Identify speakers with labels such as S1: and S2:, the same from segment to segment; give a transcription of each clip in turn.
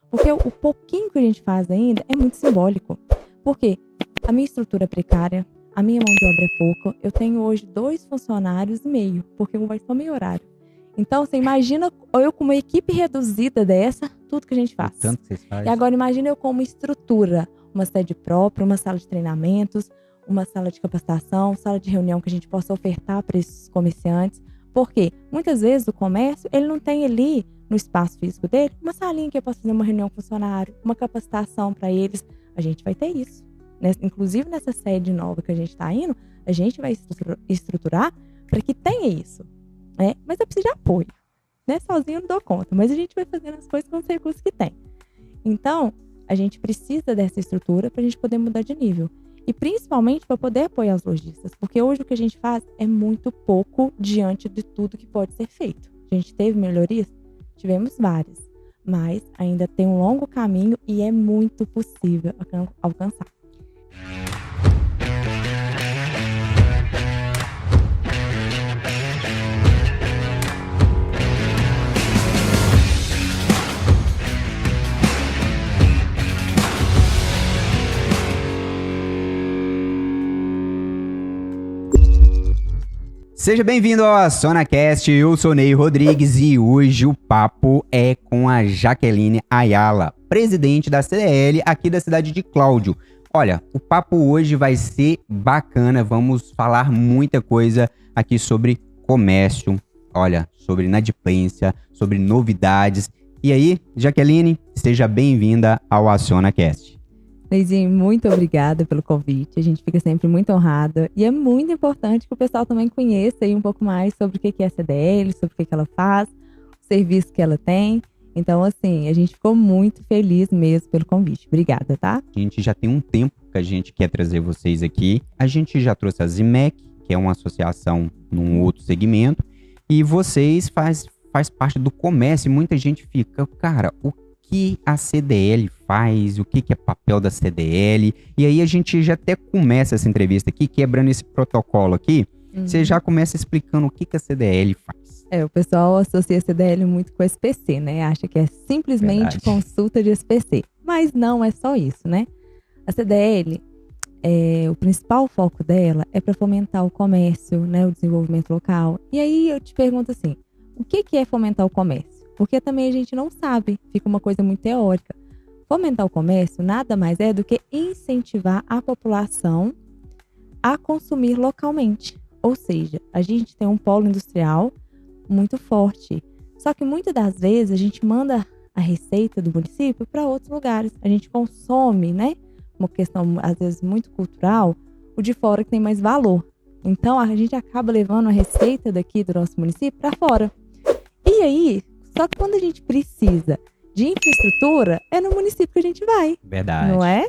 S1: Porque o pouquinho que a gente faz ainda é muito simbólico. Porque a minha estrutura é precária, a minha mão de obra é pouca, eu tenho hoje 2 funcionários e meio, porque um vai só meio horário. Então, você imagina eu com uma equipe reduzida dessa, tudo que a gente faz.
S2: Tanto que vocês
S1: E
S2: fazem.
S1: agora imagina eu com uma estrutura, uma sede própria, uma sala de treinamentos, uma sala de capacitação, sala de reunião que a gente possa ofertar para esses comerciantes. Porque muitas vezes o comércio, ele não tem ali no espaço físico dele uma salinha que eu possa fazer uma reunião com o funcionário, uma capacitação para eles. A gente vai ter isso. Inclusive nessa sede nova que a gente está indo, a gente vai estruturar para que tenha isso. Né? Mas eu preciso de apoio. Né? Sozinho eu não dou conta, mas a gente vai fazendo as coisas com os recursos que tem. Então, a gente precisa dessa estrutura para a gente poder mudar de nível. E principalmente para poder apoiar os lojistas, porque hoje o que a gente faz é muito pouco diante de tudo que pode ser feito. A gente teve melhorias? Tivemos várias, mas ainda tem um longo caminho e é muito possível alcançar.
S2: Seja bem-vindo ao AcionaCast, eu sou Ney Rodrigues e hoje o papo é com a Jaqueline Ayala, presidente da CDL aqui da cidade de Cláudio. Olha, o papo hoje vai ser bacana, vamos falar muita coisa aqui sobre comércio, olha, sobre inadimplência, sobre novidades. E aí, Jaqueline, seja bem-vinda ao AcionaCast.
S1: Neizinho, muito obrigada pelo convite. A gente fica sempre muito honrada. E é muito importante que o pessoal também conheça aí um pouco mais sobre o que é a CDL, sobre o que ela faz, o serviço que ela tem. Então, assim, a gente ficou muito feliz mesmo pelo convite. Obrigada, tá?
S2: A gente já tem um tempo que a gente quer trazer vocês aqui. A gente já trouxe a Zimec, que é uma associação num outro segmento. E vocês faz parte do comércio. E muita gente fica, cara, o que a CDL faz, o que é papel da CDL, e aí a gente já até começa essa entrevista aqui, quebrando esse protocolo aqui, você já começa explicando o que a CDL faz.
S1: O pessoal associa a CDL muito com o SPC, né? Acha que é simplesmente
S2: Verdade.
S1: Consulta de SPC, mas não é só isso, né? A CDL, o principal foco dela é para fomentar o comércio, né? O desenvolvimento local. E aí eu te pergunto assim, o que é fomentar o comércio? Porque também a gente não sabe, fica uma coisa muito teórica. Fomentar o comércio nada mais é do que incentivar a população a consumir localmente. Ou seja, a gente tem um polo industrial muito forte. Só que muitas das vezes a gente manda a receita do município para outros lugares. A gente consome, né? Uma questão, às vezes, muito cultural, o de fora que tem mais valor. Então, a gente acaba levando a receita daqui do nosso município para fora. E aí, só que quando a gente precisa de infraestrutura, é no município que a gente vai.
S2: Verdade.
S1: Não é?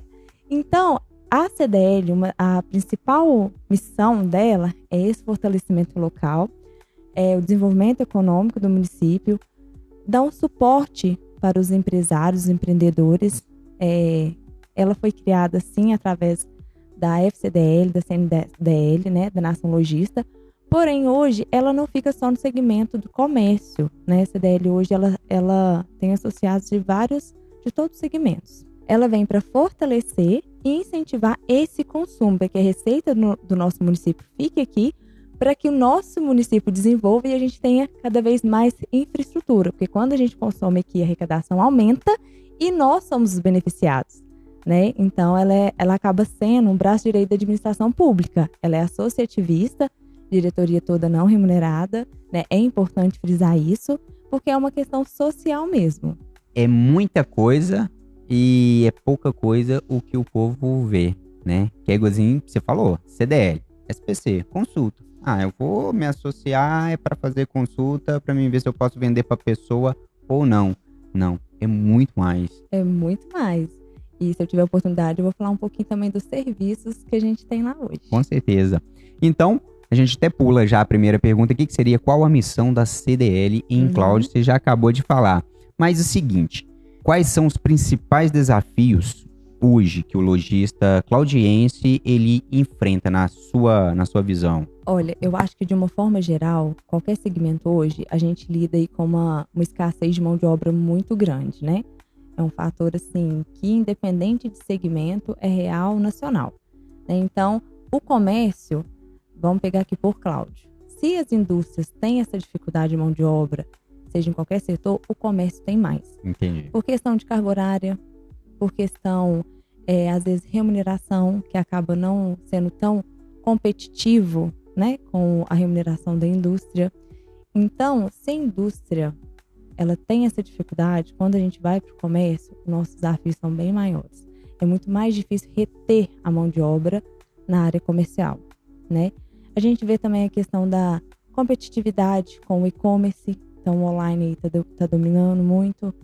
S1: Então, a CDL, a principal missão dela é esse fortalecimento local, o desenvolvimento econômico do município, dar um suporte para os empresários, os empreendedores. Ela foi criada, sim, através da FCDL, da CNDL, né, da Nação Logista. Porém, hoje, ela não fica só no segmento do comércio, né? A CDL hoje, ela tem associados de todos os segmentos. Ela vem para fortalecer e incentivar esse consumo, para que a receita do nosso município fique aqui, para que o nosso município desenvolva e a gente tenha cada vez mais infraestrutura. Porque quando a gente consome aqui, a arrecadação aumenta e nós somos os beneficiados, né? Então, ela acaba sendo um braço direito da administração pública. Ela é associativista, diretoria toda não remunerada, né? É importante frisar isso, porque é uma questão social mesmo.
S2: É muita coisa e é pouca coisa o que o povo vê, né? Que é igualzinho que você falou, CDL, SPC, consulta. Eu vou me associar para fazer consulta, para mim ver se eu posso vender para pessoa ou não. Não, é muito mais.
S1: É muito mais. E se eu tiver oportunidade, eu vou falar um pouquinho também dos serviços que a gente tem lá hoje.
S2: Com certeza. Então, a gente até pula já a primeira pergunta aqui, que seria qual a missão da CDL em Cláudio? Você já acabou de falar. Mas é o seguinte, quais são os principais desafios hoje que o lojista claudiense ele enfrenta na sua visão?
S1: Olha, eu acho que de uma forma geral, qualquer segmento hoje, a gente lida aí com uma escassez de mão de obra muito grande, né? É um fator, assim, que independente de segmento, é real nacional, né? Então, o comércio, vamos pegar aqui por Cláudio. Se as indústrias têm essa dificuldade de mão de obra, seja em qualquer setor, o comércio tem mais.
S2: Entendi.
S1: Por questão de carga horária, por questão, às vezes, remuneração, que acaba não sendo tão competitivo, né, com a remuneração da indústria. Então, se a indústria ela tem essa dificuldade, quando a gente vai para o comércio, nossos desafios são bem maiores. É muito mais difícil reter a mão de obra na área comercial, né? A gente vê também a questão da competitividade com o e-commerce, então o online está dominando muito.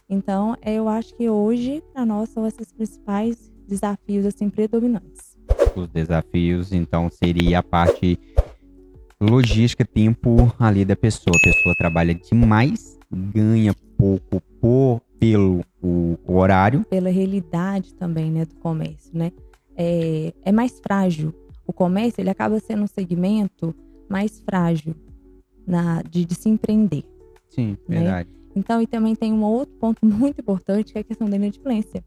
S1: Então, eu acho que hoje, para nós, são esses principais desafios assim, predominantes.
S2: Os desafios, então, seria a parte logística, tempo ali da pessoa. A pessoa trabalha demais, ganha pouco pelo o horário.
S1: Pela realidade também, né, do comércio, né? É mais frágil. O comércio, ele acaba sendo um segmento mais frágil de se empreender.
S2: Sim,
S1: né?
S2: verdade.
S1: Então, e também tem um outro ponto muito importante, que é a questão da inadimplência.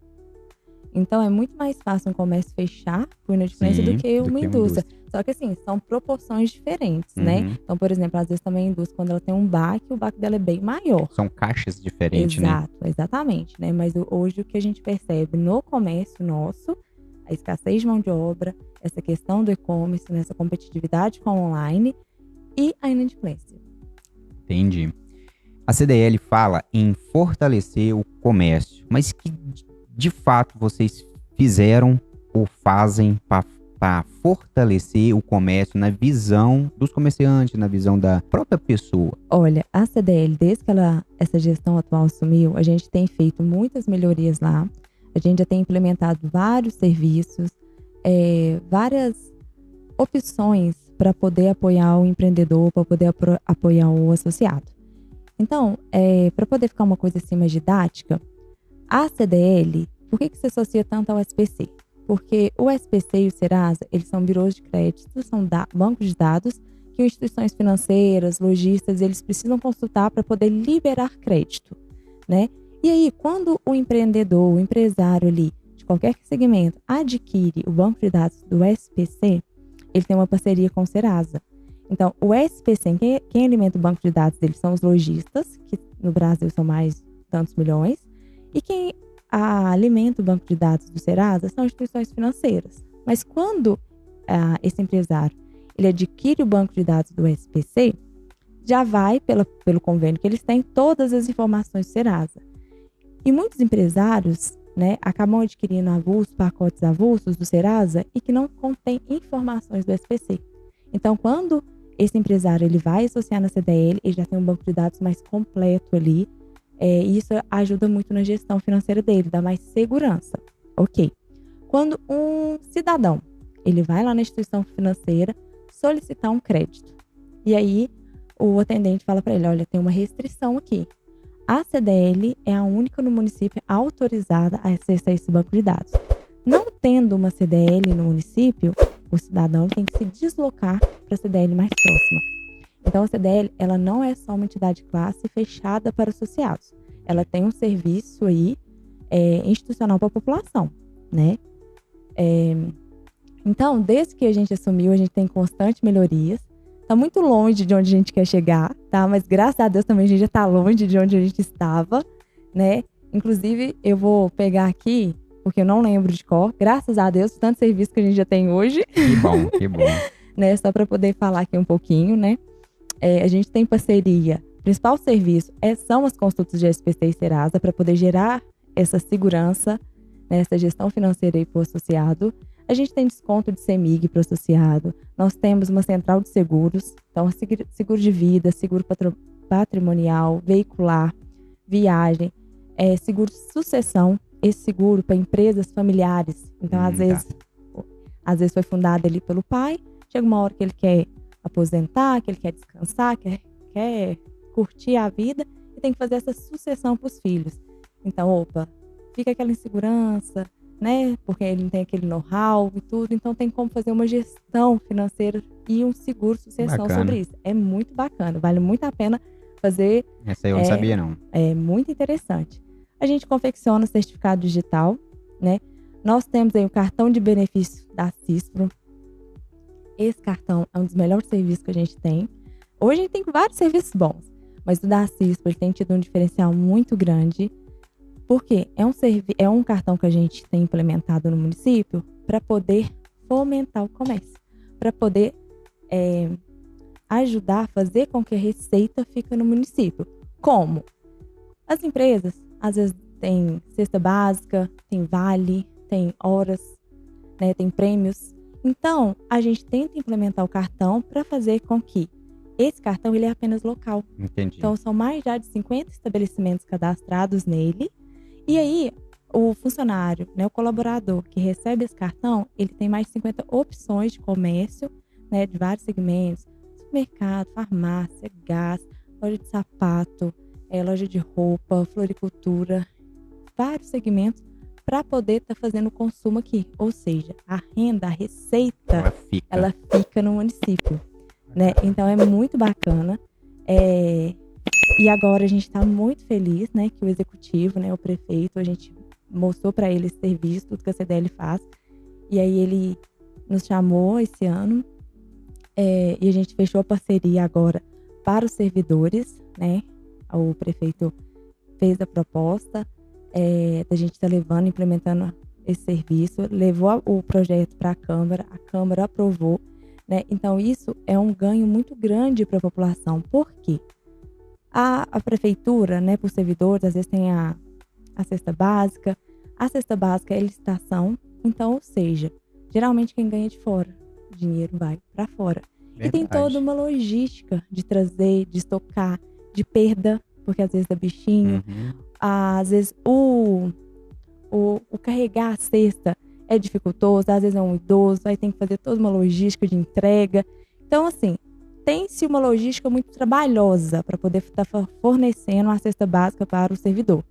S1: Então, é muito mais fácil um comércio fechar por inadimplência do que uma indústria. Só que, assim, são proporções diferentes, né? Então, por exemplo, às vezes também a indústria, quando ela tem um baque, o baque dela é bem maior.
S2: São caixas diferentes, né?
S1: Exato, exatamente, né? Mas hoje o que a gente percebe no comércio nosso, a escassez de mão de obra, essa questão do e-commerce, nessa competitividade com o online e a inadimplência.
S2: Entendi. A CDL fala em fortalecer o comércio, mas que de fato vocês fizeram ou fazem para fortalecer o comércio na visão dos comerciantes, na visão da própria pessoa?
S1: Olha, a CDL, desde que essa gestão atual assumiu, a gente tem feito muitas melhorias lá. A gente já tem implementado vários serviços, várias opções para poder apoiar o empreendedor, para poder apoiar o associado. Então, para poder ficar uma coisa assim mais didática, a CDL, por que se associa tanto ao SPC? Porque o SPC e o Serasa, eles são birôs de crédito, são bancos de dados que instituições financeiras, lojistas, eles precisam consultar para poder liberar crédito, né? E aí, quando o empreendedor, o empresário ali, de qualquer segmento, adquire o banco de dados do SPC, ele tem uma parceria com o Serasa. Então, o SPC, quem alimenta o banco de dados dele são os lojistas, que no Brasil são mais tantos milhões, e quem alimenta o banco de dados do Serasa são instituições financeiras. Mas quando esse empresário ele adquire o banco de dados do SPC, já vai, pelo convênio que eles têm, todas as informações do Serasa. E muitos empresários, né, acabam adquirindo pacotes avulsos do Serasa e que não contém informações do SPC. Então, quando esse empresário ele vai associar na CDL, ele já tem um banco de dados mais completo ali. E isso ajuda muito na gestão financeira dele, dá mais segurança. Ok. Quando um cidadão ele vai lá na instituição financeira solicitar um crédito, e aí o atendente fala para ele, olha, tem uma restrição aqui. A CDL é a única no município autorizada a acessar esse banco de dados. Não tendo uma CDL no município, o cidadão tem que se deslocar para a CDL mais próxima. Então, a CDL, ela não é só uma entidade de classe fechada para associados. Ela tem um serviço aí institucional para a população, né? Então, desde que a gente assumiu, a gente tem constantes melhorias. Está muito longe de onde a gente quer chegar, tá? Mas graças a Deus também a gente já está longe de onde a gente estava, né? Inclusive, eu vou pegar aqui, porque eu não lembro de cor. Graças a Deus, tanto serviço que a gente já tem hoje.
S2: Que bom, que bom.
S1: Né? Só para poder falar aqui um pouquinho, né? A gente tem parceria. O principal serviço são as consultas de SPC e Serasa para poder gerar essa segurança, né, essa gestão financeira para o associado. A gente tem desconto de CEMIG para o associado. Nós temos uma central de seguros. Então, seguro de vida, seguro patrimonial, veicular, viagem, seguro de sucessão. Esse seguro para empresas familiares. Então, às vezes foi fundado ali pelo pai. Chega uma hora que ele quer aposentar, que ele quer descansar, quer curtir a vida e tem que fazer essa sucessão para os filhos. Então, fica aquela insegurança, né? Porque ele não tem aquele know-how e tudo. Então, tem como fazer uma gestão financeira e um seguro sucessão sobre isso. É muito bacana, vale muito a pena fazer.
S2: Essa eu não sabia, não.
S1: É muito interessante. A A gente confecciona o certificado digital, né? Nós temos aí o cartão de benefício da CISPRO. Esse cartão é um dos melhores serviços que a gente tem. Hoje a gente tem vários serviços bons, mas o da CISPRO ele tem tido um diferencial muito grande, porque é um cartão que a gente tem implementado no município para poder fomentar o comércio, para poder ajudar a fazer com que a receita fique no município. Como? As empresas, às vezes, têm cesta básica, tem vale, tem horas, né, tem prêmios. Então, a gente tenta implementar o cartão para fazer com que esse cartão ele é apenas local.
S2: Entendi.
S1: Então, são mais já de 50 estabelecimentos cadastrados nele. E aí, o funcionário, né, o colaborador que recebe esse cartão, ele tem mais de 50 opções de comércio, né, de vários segmentos. Supermercado, farmácia, gás, loja de sapato, loja de roupa, floricultura, vários segmentos para poder estar fazendo o consumo aqui. Ou seja, a renda, a receita, ela fica no município, né? Então é muito bacana. E agora a gente está muito feliz, né, que o executivo, né, o prefeito, a gente mostrou para ele esse serviço, tudo que a CDL faz. E aí ele nos chamou esse ano e a gente fechou a parceria agora para os servidores, né? O prefeito fez a proposta da gente estar levando, implementando esse serviço, levou o projeto para a Câmara aprovou, né? Então isso é um ganho muito grande para a população. Por quê? A prefeitura, né, por servidores, às vezes tem a cesta básica. A cesta básica é licitação, então, ou seja, geralmente quem ganha de fora, o dinheiro vai para fora. Verdade. E tem toda uma logística de trazer, de estocar, de perda, porque às vezes dá bichinho. Às vezes o carregar a cesta é dificultoso, às vezes é um idoso, aí tem que fazer toda uma logística de entrega. Então, assim, tem-se uma logística muito trabalhosa para poder estar fornecendo a cesta básica para o servidor.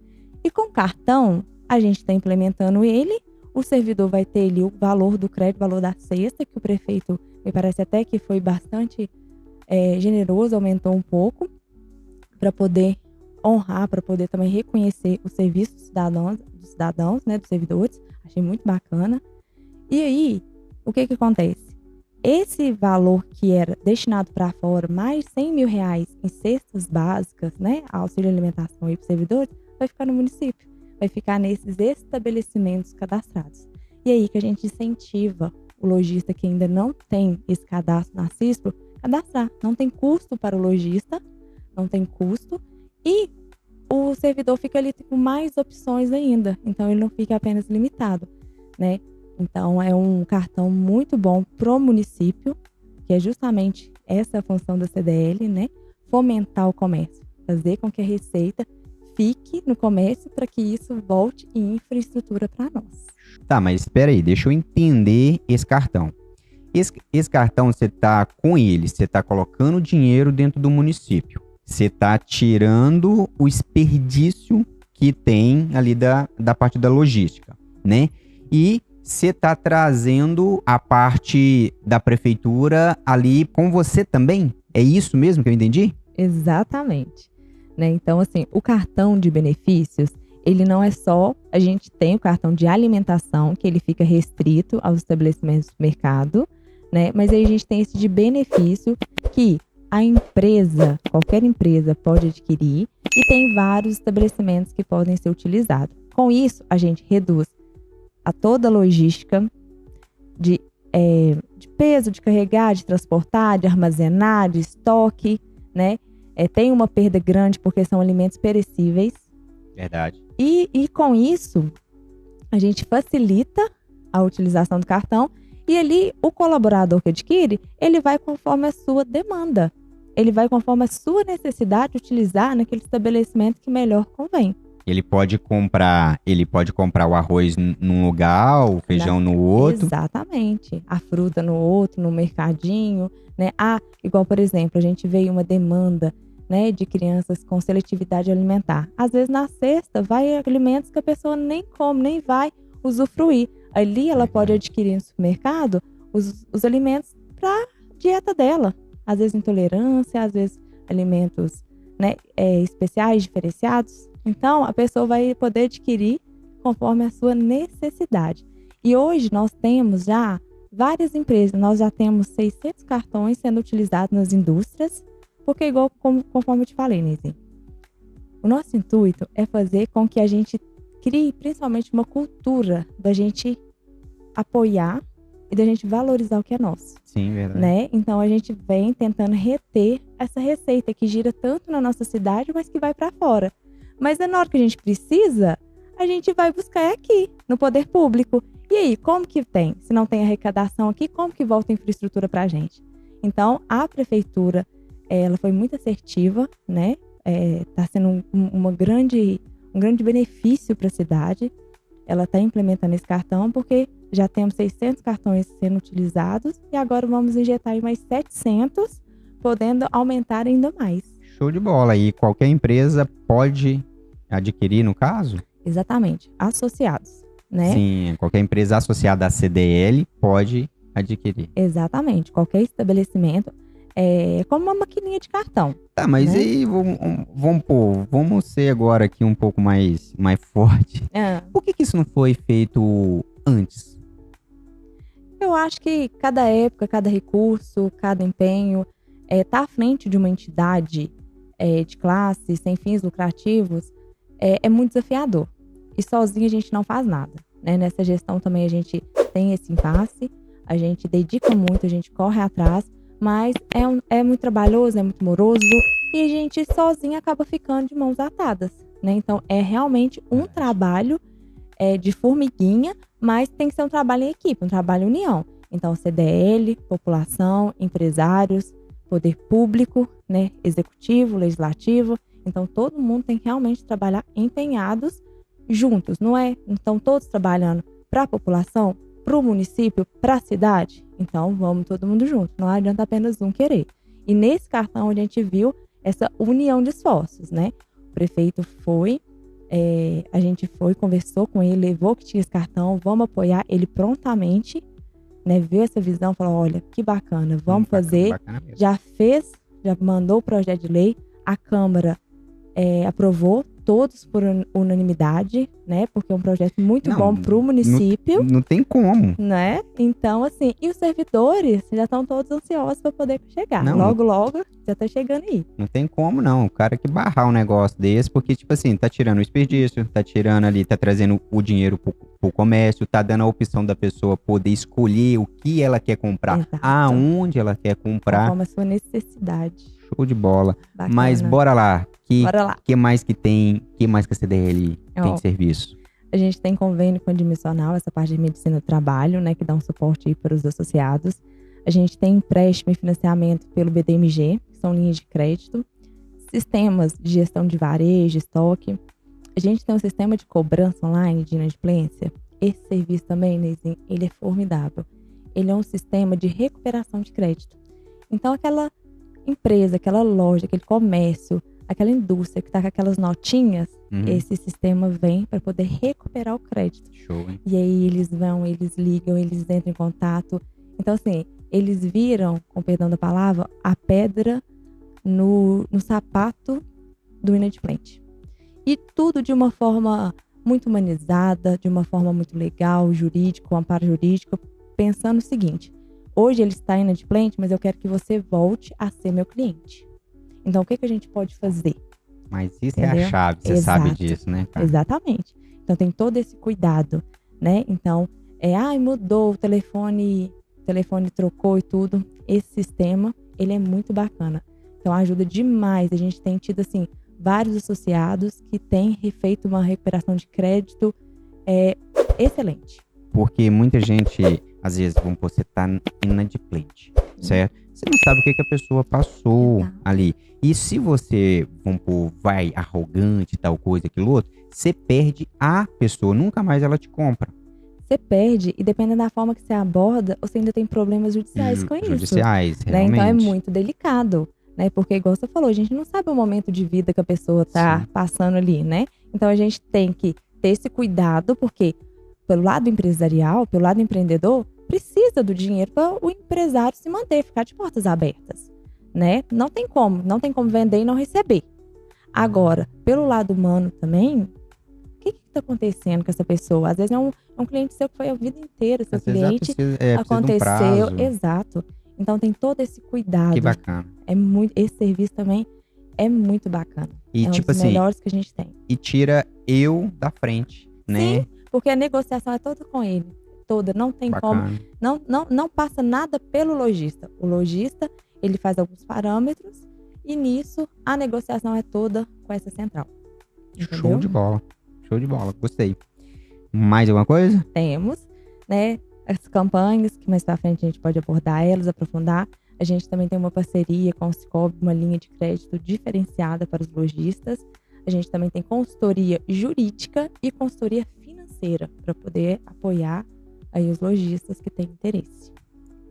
S1: E com cartão, a gente está implementando ele, o servidor vai ter ali o valor do crédito, o valor da cesta, que o prefeito, me parece até que foi bastante generoso, aumentou um pouco, para poder honrar, para poder também reconhecer o serviço dos cidadãos, né, dos servidores. Achei muito bacana. E aí, o que acontece? Esse valor que era destinado para fora, mais 100 mil reais em cestas básicas, né, auxílio alimentação aí para os servidores, vai ficar no município, vai ficar nesses estabelecimentos cadastrados. E aí que a gente incentiva o lojista que ainda não tem esse cadastro na CISPRO, cadastrar. Não tem custo para o lojista, não tem custo, e o servidor fica ali com mais opções ainda, então ele não fica apenas limitado, né? Então é um cartão muito bom pro município, que é justamente essa a função da CDL, né? Fomentar o comércio, fazer com que a receita fique no comércio para que isso volte em infraestrutura para nós.
S2: Tá, mas espera aí, deixa eu entender esse cartão. Esse cartão, você tá com ele, você tá colocando dinheiro dentro do município. Você tá tirando o desperdício que tem ali da parte da logística, né? E você tá trazendo a parte da prefeitura ali com você também? É isso mesmo que eu entendi?
S1: Exatamente. Né? Então, assim, o cartão de benefícios, ele não é só... A gente tem o cartão de alimentação, que ele fica restrito aos estabelecimentos do mercado, né? Mas aí a gente tem esse de benefício que a empresa, qualquer empresa pode adquirir e tem vários estabelecimentos que podem ser utilizados. Com isso, a gente reduz a toda a logística de peso, de carregar, de transportar, de armazenar, de estoque, né? Tem uma perda grande porque são alimentos perecíveis.
S2: Verdade.
S1: E com isso, a gente facilita a utilização do cartão e ali o colaborador que adquire, ele vai conforme a sua demanda. Ele vai conforme a sua necessidade de utilizar naquele estabelecimento que melhor convém.
S2: Ele pode comprar o arroz num lugar, o feijão no outro.
S1: Exatamente. A fruta no outro, no mercadinho, né? Igual, por exemplo, a gente vê uma demanda, né, de crianças com seletividade alimentar. Às vezes na cesta vai alimentos que a pessoa nem come, nem vai usufruir. Ali ela pode adquirir no supermercado os alimentos para dieta dela. Às vezes intolerância, às vezes alimentos, né, especiais, diferenciados. Então, a pessoa vai poder adquirir conforme a sua necessidade. E hoje nós temos já várias empresas, nós já temos 600 cartões sendo utilizados nas indústrias, porque conforme eu te falei, Nizinho, o nosso intuito é fazer com que a gente crie principalmente uma cultura da gente apoiar e da gente valorizar o que é nosso.
S2: Sim, verdade.
S1: Né? Então a gente vem tentando reter essa receita que gira tanto na nossa cidade, mas que vai para fora. Mas na hora que a gente precisa, a gente vai buscar aqui, no poder público. E aí, como que tem? Se não tem arrecadação aqui, como que volta a infraestrutura para a gente? Então, a prefeitura, ela foi muito assertiva, né? Tá sendo um grande benefício para a cidade. Ela está implementando esse cartão porque já temos 600 cartões sendo utilizados e agora vamos injetar aí mais 700, podendo aumentar ainda mais.
S2: Show de bola. E qualquer empresa pode adquirir, no caso?
S1: Exatamente. Associados, né?
S2: Sim, qualquer empresa associada à CDL pode adquirir.
S1: Exatamente. Qualquer estabelecimento é como uma maquininha de cartão.
S2: Tá, mas
S1: né?
S2: aí vamos ser agora aqui um pouco mais forte. Por que isso não foi feito antes?
S1: Eu acho que cada época, cada recurso, cada empenho tá à frente de uma entidade de classe, sem fins lucrativos, é muito desafiador. E sozinho a gente não faz nada, né? Nessa gestão também a gente tem esse impasse, a gente dedica muito, a gente corre atrás, mas é muito trabalhoso, é muito moroso e a gente sozinho acaba ficando de mãos atadas, né? Então é realmente um trabalho de formiguinha, mas tem que ser um trabalho em equipe, um trabalho em união. Então CDL, população, empresários, poder público, né? Executivo, legislativo. Então todo mundo tem que realmente trabalhar empenhados juntos, não é? Então todos trabalhando para a população, para o município, para a cidade. Então vamos todo mundo junto, não adianta apenas um querer. E nesse cartão a gente viu essa união de esforços, né? O prefeito foi, a gente foi, conversou com ele, levou que tinha esse cartão, vamos apoiar ele prontamente, né? Viu essa visão, falou, olha, que bacana, vamos fazer.
S2: Bacana mesmo.
S1: Já mandou o projeto de lei, a Câmara aprovou, todos por unanimidade, né? Porque é um projeto muito bom para o município.
S2: Não tem como.
S1: Né? Então, assim, e os servidores já estão todos ansiosos para poder chegar. Logo, já tá chegando aí.
S2: Não tem como, não. O cara que barrar um negócio desse, porque, tipo assim, tá tirando o desperdício, tá tirando ali, tá trazendo o dinheiro pro comércio, tá dando a opção da pessoa poder escolher o que ela quer comprar,
S1: Exato.
S2: aonde ela quer comprar.
S1: Conforme a sua necessidade.
S2: Show de bola.
S1: Bacana.
S2: Mas bora lá.
S1: Bora lá.
S2: Que mais que tem? Que mais que a CDL tem de serviço?
S1: A gente tem convênio com a admissional, essa parte de medicina do trabalho, né, que dá um suporte aí para os associados. A gente tem empréstimo e financiamento pelo BDMG, que são linhas de crédito. Sistemas de gestão de varejo, estoque. A gente tem um sistema de cobrança online de inadimplência. Esse serviço também, Neizinho, ele é formidável. Ele é um sistema de recuperação de crédito. Então, aquela empresa, aquela loja, aquele comércio, aquela indústria que está com aquelas notinhas, esse sistema vem para poder recuperar o crédito.
S2: Show, hein?
S1: E aí eles vão, eles ligam, eles entram em contato. Então, assim, eles viram, com perdão da palavra, a pedra no sapato do inadimplente. E tudo de uma forma muito humanizada, de uma forma muito legal, jurídico, amparo jurídico, pensando o seguinte: hoje ele está inadimplente, mas eu quero que você volte a ser meu cliente. Então, o que a gente pode fazer?
S2: Mas isso
S1: Entendeu?
S2: é a chave, você sabe disso, né, cara?
S1: Exatamente. Então, tem todo esse cuidado, né? Então, mudou o telefone trocou e tudo. Esse sistema, ele é muito bacana. Então, ajuda demais. A gente tem tido, assim, vários associados que têm feito uma recuperação de crédito excelente.
S2: Porque muita gente, às vezes, você tá inadimplente, certo? Você não sabe o que a pessoa passou ali. E se você, vai arrogante, tal coisa, aquilo outro, você perde a pessoa, nunca mais ela te compra.
S1: Você perde, e dependendo da forma que você aborda, você ainda tem problemas judiciais com isso.
S2: Judiciais,
S1: né?
S2: realmente.
S1: Então é muito delicado, né? Porque, igual você falou, a gente não sabe o momento de vida que a pessoa tá passando ali, né? Então a gente tem que ter esse cuidado, porque pelo lado empresarial, pelo lado empreendedor, precisa do dinheiro para o empresário se manter, ficar de portas abertas, né? Não tem como vender e não receber. Agora, pelo lado humano também, o que está acontecendo com essa pessoa? Às vezes é um cliente seu que foi a vida inteira, seu
S2: Às vezes ela
S1: cliente
S2: precisa de um
S1: aconteceu,
S2: prazo.
S1: exato. Então tem todo esse cuidado.
S2: Que bacana.
S1: Esse serviço também é muito bacana.
S2: E
S1: é um
S2: tipo
S1: dos
S2: assim,
S1: melhores que a gente tem.
S2: e tira eu da frente, né?
S1: Sim, porque a negociação é toda com ele. Toda, não tem
S2: Bacana.
S1: como. Não passa nada pelo lojista. O lojista, ele faz alguns parâmetros e nisso a negociação é toda com essa central. Entendeu?
S2: Show de bola. Show de bola. Gostei. Mais alguma coisa?
S1: Temos, né, as campanhas, que mais pra frente a gente pode abordar elas, aprofundar. A gente também tem uma parceria com o Cicobi, uma linha de crédito diferenciada para os lojistas. A gente também tem consultoria jurídica e consultoria financeira para poder apoiar aí os lojistas que têm interesse.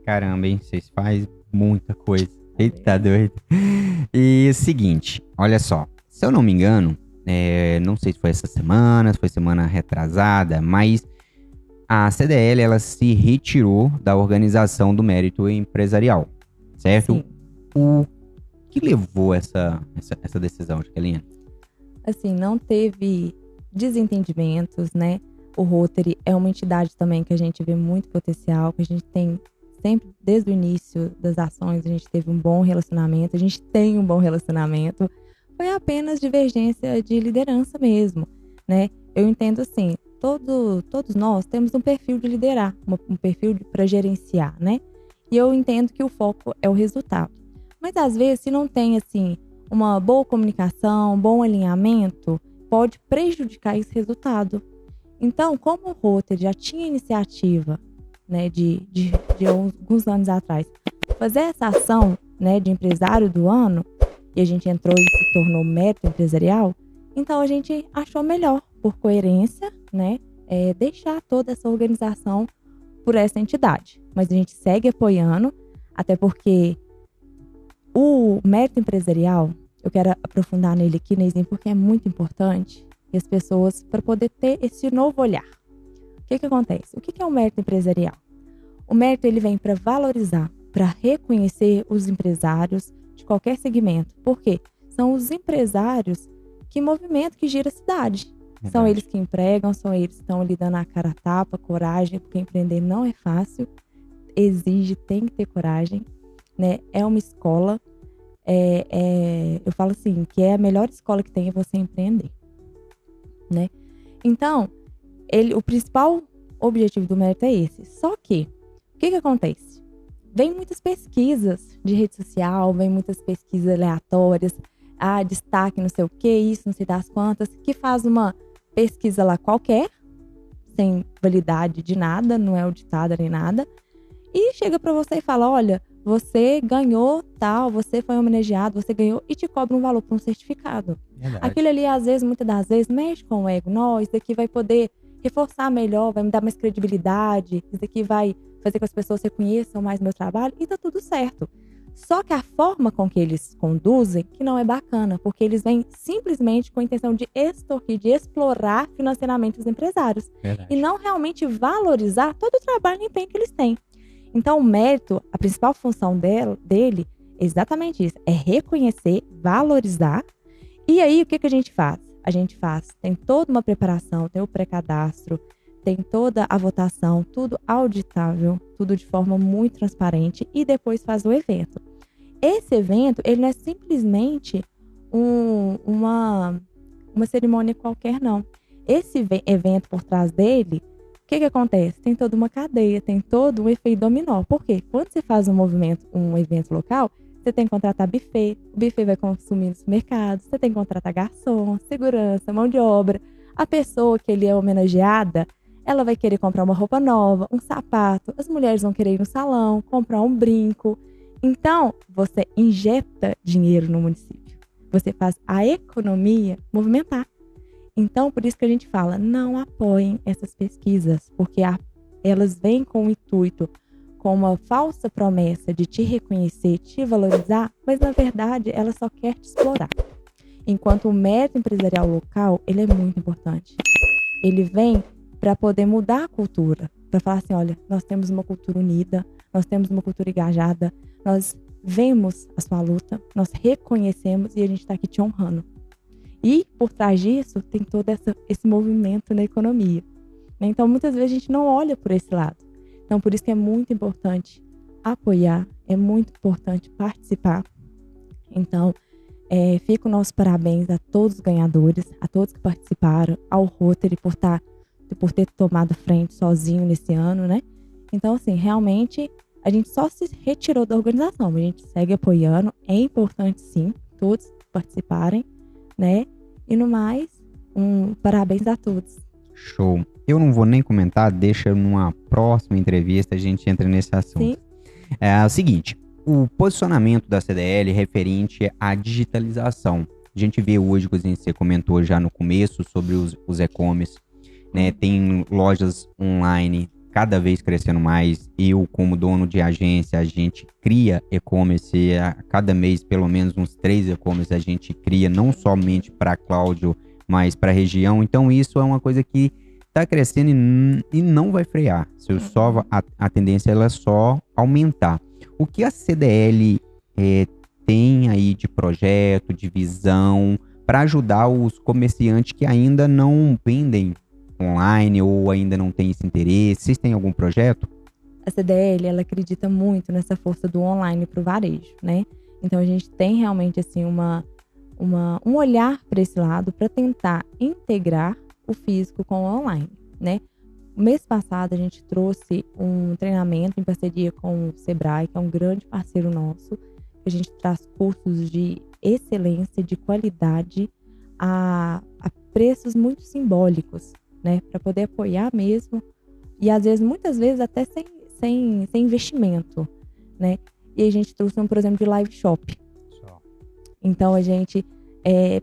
S2: Caramba, hein? Vocês fazem muita coisa. Eita, doido. E o seguinte, olha só. Se eu não me engano, não sei se foi essa semana, se foi semana retrasada, mas a CDL, ela se retirou da organização do mérito empresarial, certo?
S1: Sim.
S2: O que levou essa decisão, Jaqueline?
S1: Assim, não teve desentendimentos, né? O Rotary é uma entidade também que a gente vê muito potencial, que a gente tem sempre, desde o início das ações, a gente teve um bom relacionamento, a gente tem um bom relacionamento. Foi apenas divergência de liderança mesmo, né? Eu entendo assim, todos nós temos um perfil de liderar, um perfil para gerenciar, né? E eu entendo que o foco é o resultado. Mas às vezes, se não tem assim uma boa comunicação, um bom alinhamento, pode prejudicar esse resultado. Então, como o Rotary já tinha iniciativa, né, de alguns anos atrás, fazer essa ação, né, de empresário do ano, e a gente entrou e se tornou mérito empresarial, então a gente achou melhor, por coerência, né, deixar toda essa organização por essa entidade. Mas a gente segue apoiando, até porque o mérito empresarial, eu quero aprofundar nele aqui, Neizinho, porque é muito importante, e as pessoas, para poder ter esse novo olhar. O que acontece? O que é o mérito empresarial? O mérito, ele vem para valorizar, para reconhecer os empresários de qualquer segmento. Por quê? São os empresários que movimentam, que giram a cidade.
S2: Verdade.
S1: São eles que empregam, são eles que estão ali dando a cara a tapa, coragem, porque empreender não é fácil, exige, tem que ter coragem, né? É uma escola, eu falo assim, que é a melhor escola que tem é você empreender, né? Então, o principal objetivo do mérito é esse. Só que, o que acontece? Vem muitas pesquisas de rede social, vem muitas pesquisas aleatórias, destaque não sei o que, isso, não sei das quantas, que faz uma pesquisa lá qualquer, sem validade de nada, não é auditada nem nada, e chega para você e fala, olha, você ganhou tal, você foi homenageado, você ganhou, e te cobra um valor para um certificado.
S2: Verdade.
S1: Aquilo ali, às vezes, muitas das vezes, mexe com o ego. Não, isso daqui vai poder reforçar melhor, vai me dar mais credibilidade, isso daqui vai fazer com que as pessoas reconheçam mais meu trabalho, e tá tudo certo. Só que a forma com que eles conduzem, que não é bacana, porque eles vêm simplesmente com a intenção de extorquir, de explorar financeiramente os empresários.
S2: Verdade.
S1: E não realmente valorizar todo o trabalho e empenho que eles têm. Então, o mérito, a principal função dele é exatamente isso, é reconhecer, valorizar. E aí, o que a gente faz? Tem toda uma preparação, tem o pré-cadastro, tem toda a votação, tudo auditável, tudo de forma muito transparente, e depois faz o evento. Esse evento, ele não é simplesmente uma cerimônia qualquer, não. Esse evento por trás dele, o que acontece? Tem toda uma cadeia, tem todo um efeito dominó. Por quê? Quando você faz um evento local, você tem que contratar buffet, o buffet vai consumir nos mercados, você tem que contratar garçom, segurança, mão de obra. A pessoa que ele é homenageada, ela vai querer comprar uma roupa nova, um sapato, as mulheres vão querer ir no salão, comprar um brinco. Então, você injeta dinheiro no município. Você faz a economia movimentar. Então, por isso que a gente fala, não apoiem essas pesquisas, porque elas vêm com o intuito, com uma falsa promessa de te reconhecer, te valorizar, mas na verdade ela só quer te explorar. Enquanto o mérito empresarial local, ele é muito importante. Ele vem para poder mudar a cultura, para falar assim, olha, nós temos uma cultura unida, nós temos uma cultura engajada, nós vemos a sua luta, nós reconhecemos e a gente está aqui te honrando. E por trás disso tem todo esse movimento na economia. Então, muitas vezes a gente não olha por esse lado. Então, por isso que é muito importante apoiar, é muito importante participar. Então, fica o nosso parabéns a todos os ganhadores, a todos que participaram, ao Rotary por ter tomado frente sozinho nesse ano, né? Então, assim, realmente a gente só se retirou da organização, a gente segue apoiando, é importante sim, todos participarem, né? E no mais, parabéns a todos.
S2: Show. Eu não vou nem comentar, deixa numa próxima entrevista a gente entra nesse assunto.
S1: Sim.
S2: É o seguinte, o posicionamento da CDL referente à digitalização. A gente vê hoje, como você comentou já no começo, sobre os e-commerce, né? Tem lojas online cada vez crescendo mais. Eu, como dono de agência, a gente cria e-commerce. A cada mês, pelo menos uns 3 e-commerce a gente cria, não somente para Cláudio, mas para a região. Então, isso é uma coisa que está crescendo e não vai frear. A tendência ela é só aumentar. O que a CDL tem aí de projeto, de visão, para ajudar os comerciantes que ainda não vendem online ou ainda não têm esse interesse? Vocês têm algum projeto?
S1: A CDL, ela acredita muito nessa força do online para o varejo, né? Então, a gente tem realmente, assim, um olhar para esse lado para tentar integrar o físico com o online, né? O mês passado, a gente trouxe um treinamento em parceria com o Sebrae, que é um grande parceiro nosso. A gente traz cursos de excelência, de qualidade, a preços muito simbólicos, né? Para poder apoiar mesmo. E, às vezes, muitas vezes, até sem investimento, né? E a gente trouxe por exemplo, de live shop. Então, a gente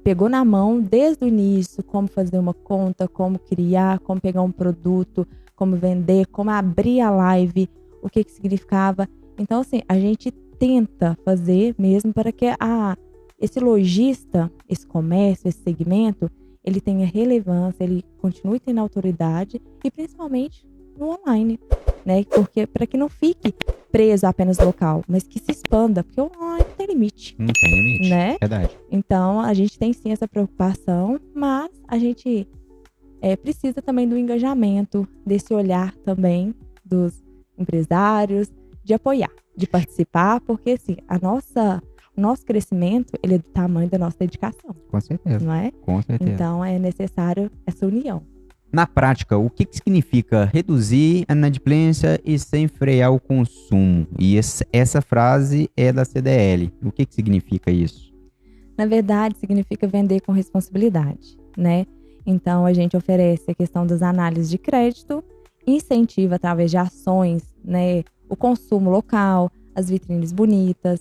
S1: pegou na mão, desde o início, como fazer uma conta, como criar, como pegar um produto, como vender, como abrir a live, o que significava. Então, assim, a gente tenta fazer mesmo para que esse lojista, esse comércio, esse segmento, ele tenha relevância, ele continue tendo autoridade e, principalmente, no online, né? Porque para que não fique preso apenas no local, mas que se expanda, porque o online não tem limite.
S2: Não tem limite,
S1: né?
S2: Verdade.
S1: Então, a gente tem sim essa preocupação, mas a gente precisa também do engajamento, desse olhar também dos empresários, de apoiar, de participar, porque assim, o nosso crescimento, ele é do tamanho da nossa dedicação.
S2: Com certeza.
S1: Não é?
S2: Com certeza.
S1: Então, é necessário essa união.
S2: Na prática, o que significa reduzir a inadimplência e sem frear o consumo? E essa frase é da CDL. O que significa isso?
S1: Na verdade, significa vender com responsabilidade, né? Então, a gente oferece a questão das análises de crédito, incentiva através de ações, né? O consumo local, as vitrines bonitas,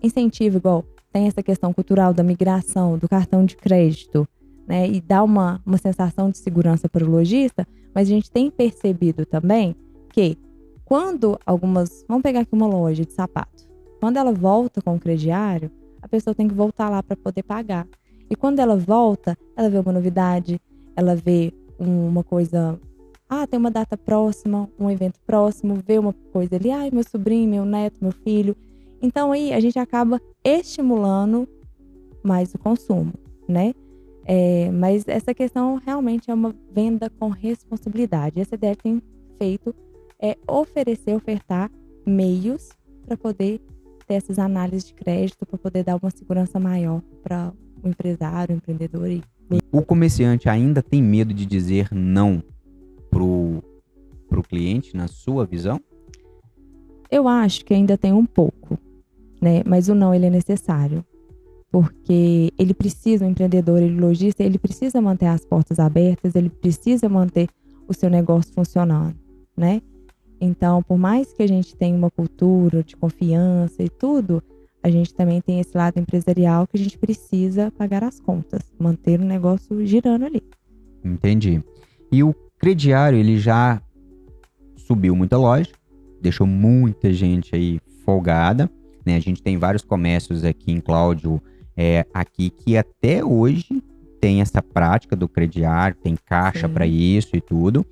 S1: incentiva igual, tem essa questão cultural da migração, do cartão de crédito, né, e dá uma sensação de segurança para o lojista, mas a gente tem percebido também que quando vamos pegar aqui uma loja de sapato, quando ela volta com o crediário, a pessoa tem que voltar lá para poder pagar. E quando ela volta, ela vê uma novidade, ela vê uma coisa, tem uma data próxima, um evento próximo, vê uma coisa ali, meu sobrinho, meu neto, meu filho. Então aí a gente acaba estimulando mais o consumo, né? Mas essa questão realmente é uma venda com responsabilidade. E a CDL tem feito ofertar meios para poder ter essas análises de crédito, para poder dar uma segurança maior para o empresário, o empreendedor.
S2: O comerciante ainda tem medo de dizer não pro cliente, na sua visão?
S1: Eu acho que ainda tem um pouco, né? Mas o não, ele é necessário. Porque ele precisa, o empreendedor, o lojista, ele precisa manter as portas abertas, ele precisa manter o seu negócio funcionando, né? Então, por mais que a gente tenha uma cultura de confiança e tudo, a gente também tem esse lado empresarial que a gente precisa pagar as contas, manter o negócio girando ali.
S2: Entendi. E o crediário, ele já subiu muita loja, deixou muita gente aí folgada, né? A gente tem vários comércios aqui em Cláudio, aqui que até hoje tem essa prática do crediário, tem caixa para isso e tudo.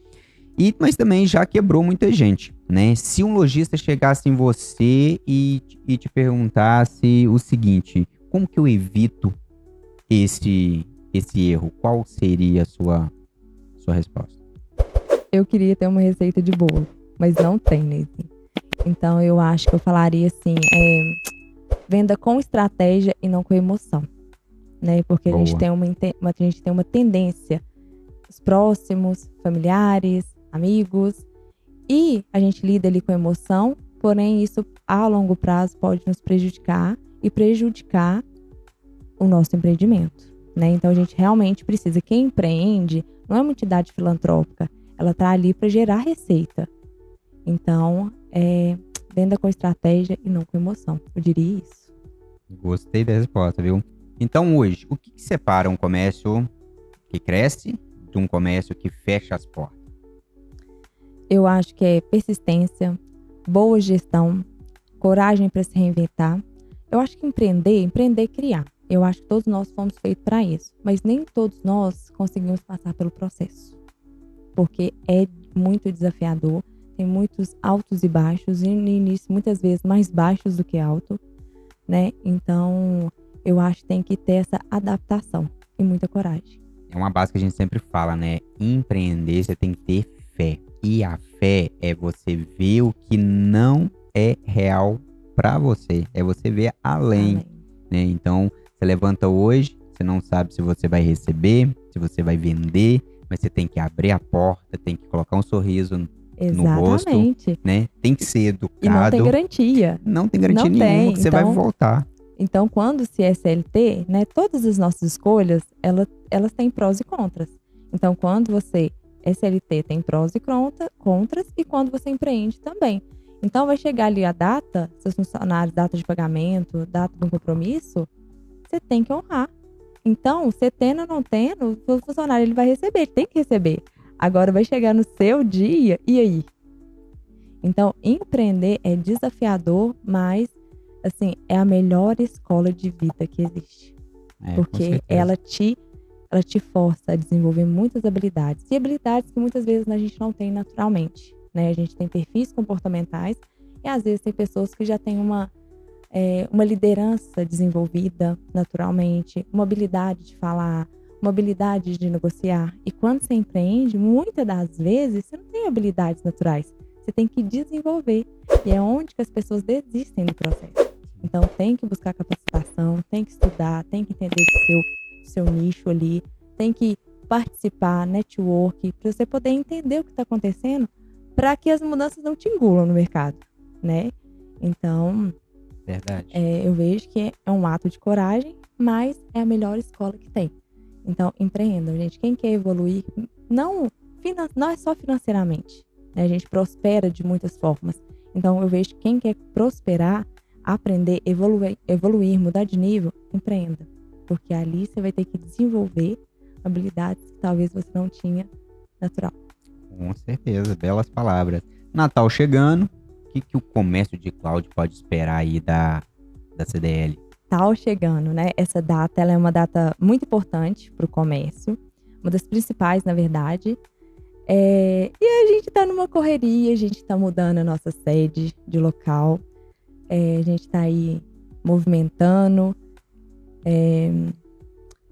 S2: Mas também já quebrou muita gente, né? Se um lojista chegasse em você e te perguntasse o seguinte: como que eu evito esse erro, qual seria a sua resposta?
S1: Eu queria ter uma receita de bolo, mas não tem, Neide. Então, eu acho que eu falaria assim, venda com estratégia e não com emoção, né? Porque a gente tem uma tendência, os próximos, familiares, amigos, e a gente lida ali com emoção, porém isso a longo prazo pode nos prejudicar e prejudicar o nosso empreendimento, né? Então a gente realmente precisa, quem empreende não é uma entidade filantrópica, ela está ali para gerar receita. Então, venda com estratégia e não com emoção, eu diria isso.
S2: Gostei da resposta, viu? Então hoje, o que separa um comércio que cresce de um comércio que fecha as portas?
S1: Eu acho que é persistência, boa gestão, coragem para se reinventar. Eu acho que empreender é criar. Eu acho que todos nós fomos feitos para isso, mas nem todos nós conseguimos passar pelo processo, porque é muito desafiador, tem muitos altos e baixos, e no início muitas vezes mais baixos do que alto, né? Então, eu acho que tem que ter essa adaptação e muita coragem.
S2: É uma base que a gente sempre fala, né? Empreender, você tem que ter fé. E a fé é você ver o que não é real para você. É você ver além, né? Então, você levanta hoje, você não sabe se você vai receber, se você vai vender, mas você tem que abrir a porta, tem que colocar um sorriso no rosto, né? Tem que ser educado.
S1: E não tem garantia.
S2: Não tem garantia nenhuma que você vai voltar.
S1: Então, quando se é CLT, né, todas as nossas escolhas, elas têm prós e contras. Então, quando você é CLT, tem prós e contras, e quando você empreende também. Então, vai chegar ali a data, seus funcionários, data de pagamento, data de um compromisso, você tem que honrar. Então, você tendo ou não tendo, o funcionário ele vai receber, ele tem que receber. Agora vai chegar no seu dia, e aí? Então, empreender é desafiador, mas, assim, é a melhor escola de vida que existe. Porque ela te força a desenvolver muitas habilidades. E habilidades que muitas vezes a gente não tem naturalmente, né? A gente tem perfis comportamentais e, às vezes, tem pessoas que já têm uma liderança desenvolvida naturalmente, uma habilidade de falar, uma habilidade de negociar. E quando você empreende, muitas das vezes, você não tem habilidades naturais. Você tem que desenvolver. E é onde que as pessoas desistem do processo. Então, tem que buscar capacitação, tem que estudar, tem que entender do seu nicho ali, tem que participar, network, para você poder entender o que está acontecendo, para que as mudanças não te engulam no mercado, né? Então,
S2: verdade.
S1: Eu vejo que é um ato de coragem, mas é a melhor escola que tem. Então, empreendam, gente. Quem quer evoluir, não é só financeiramente, né? A gente prospera de muitas formas. Então, eu vejo que quem quer prosperar, aprender, evoluir, mudar de nível, empreenda. Porque ali você vai ter que desenvolver habilidades que talvez você não tinha natural.
S2: Com certeza, belas palavras. Natal chegando, o que o comércio de cloud pode esperar aí da CDL?
S1: Natal chegando, né? Essa data, ela é uma data muito importante para o comércio, uma das principais, na verdade. E a gente está numa correria, a gente está mudando a nossa sede de local, a gente está aí movimentando,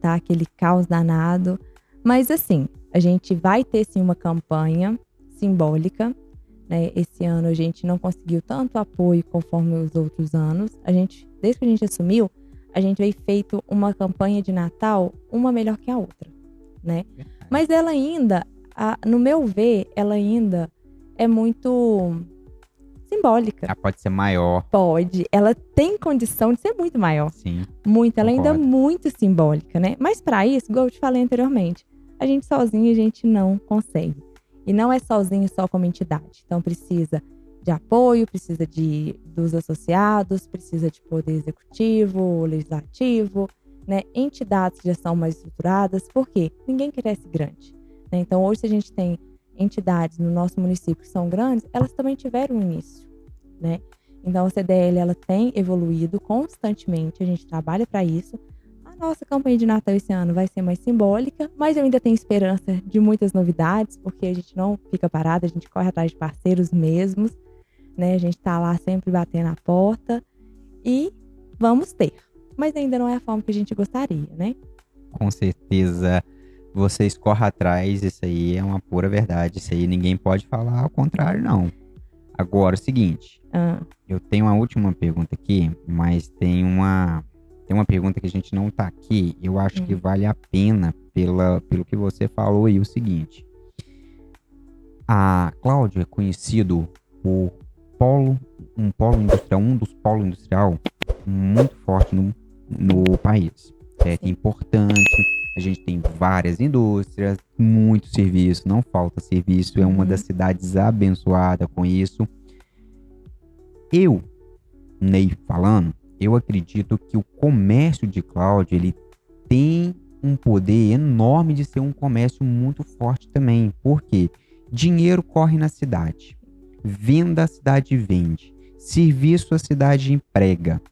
S1: tá aquele caos danado. Mas assim, a gente vai ter sim uma campanha simbólica, né? Esse ano a gente não conseguiu tanto apoio conforme os outros anos. Desde que a gente assumiu, a gente veio feito uma campanha de Natal, uma melhor que a outra, né? Mas ela ainda, no meu ver, ela ainda é muito simbólica.
S2: Ela pode ser maior.
S1: Pode. Ela tem condição de ser muito maior.
S2: Sim.
S1: Muito. Ela ainda é muito simbólica, né? Mas para isso, igual eu te falei anteriormente, a gente sozinho a gente não consegue. E não é sozinho só como entidade. Então precisa de apoio, precisa dos associados, precisa de poder executivo, legislativo, né? Entidades que já são mais estruturadas. Por quê? Ninguém cresce grande, né? Então hoje, se a gente tem entidades no nosso município que são grandes, elas também tiveram um início, né? Então a CDL ela tem evoluído constantemente, a gente trabalha para isso. A nossa campanha de Natal esse ano vai ser mais simbólica, mas eu ainda tenho esperança de muitas novidades, porque a gente não fica parada, a gente corre atrás de parceiros mesmos, né? A gente tá lá sempre batendo a porta e vamos ter. Mas ainda não é a forma que a gente gostaria, né?
S2: Com certeza vocês correm atrás, isso aí é uma pura verdade. Isso aí ninguém pode falar ao contrário, não. Agora, é o seguinte, eu tenho uma última pergunta aqui, mas tem uma pergunta que a gente não tá aqui. Eu acho que vale a pena pelo que você falou aí, o seguinte. A Cláudio é conhecido por um dos polos industrial muito forte no país. É importante. A gente tem várias indústrias, muito serviço, não falta serviço. É uma das cidades abençoadas com isso. Eu, Ney falando, eu acredito que o comércio de Cláudio, ele tem um poder enorme de ser um comércio muito forte também. Por quê? Dinheiro corre na cidade. Venda a cidade vende. Serviço a cidade emprega.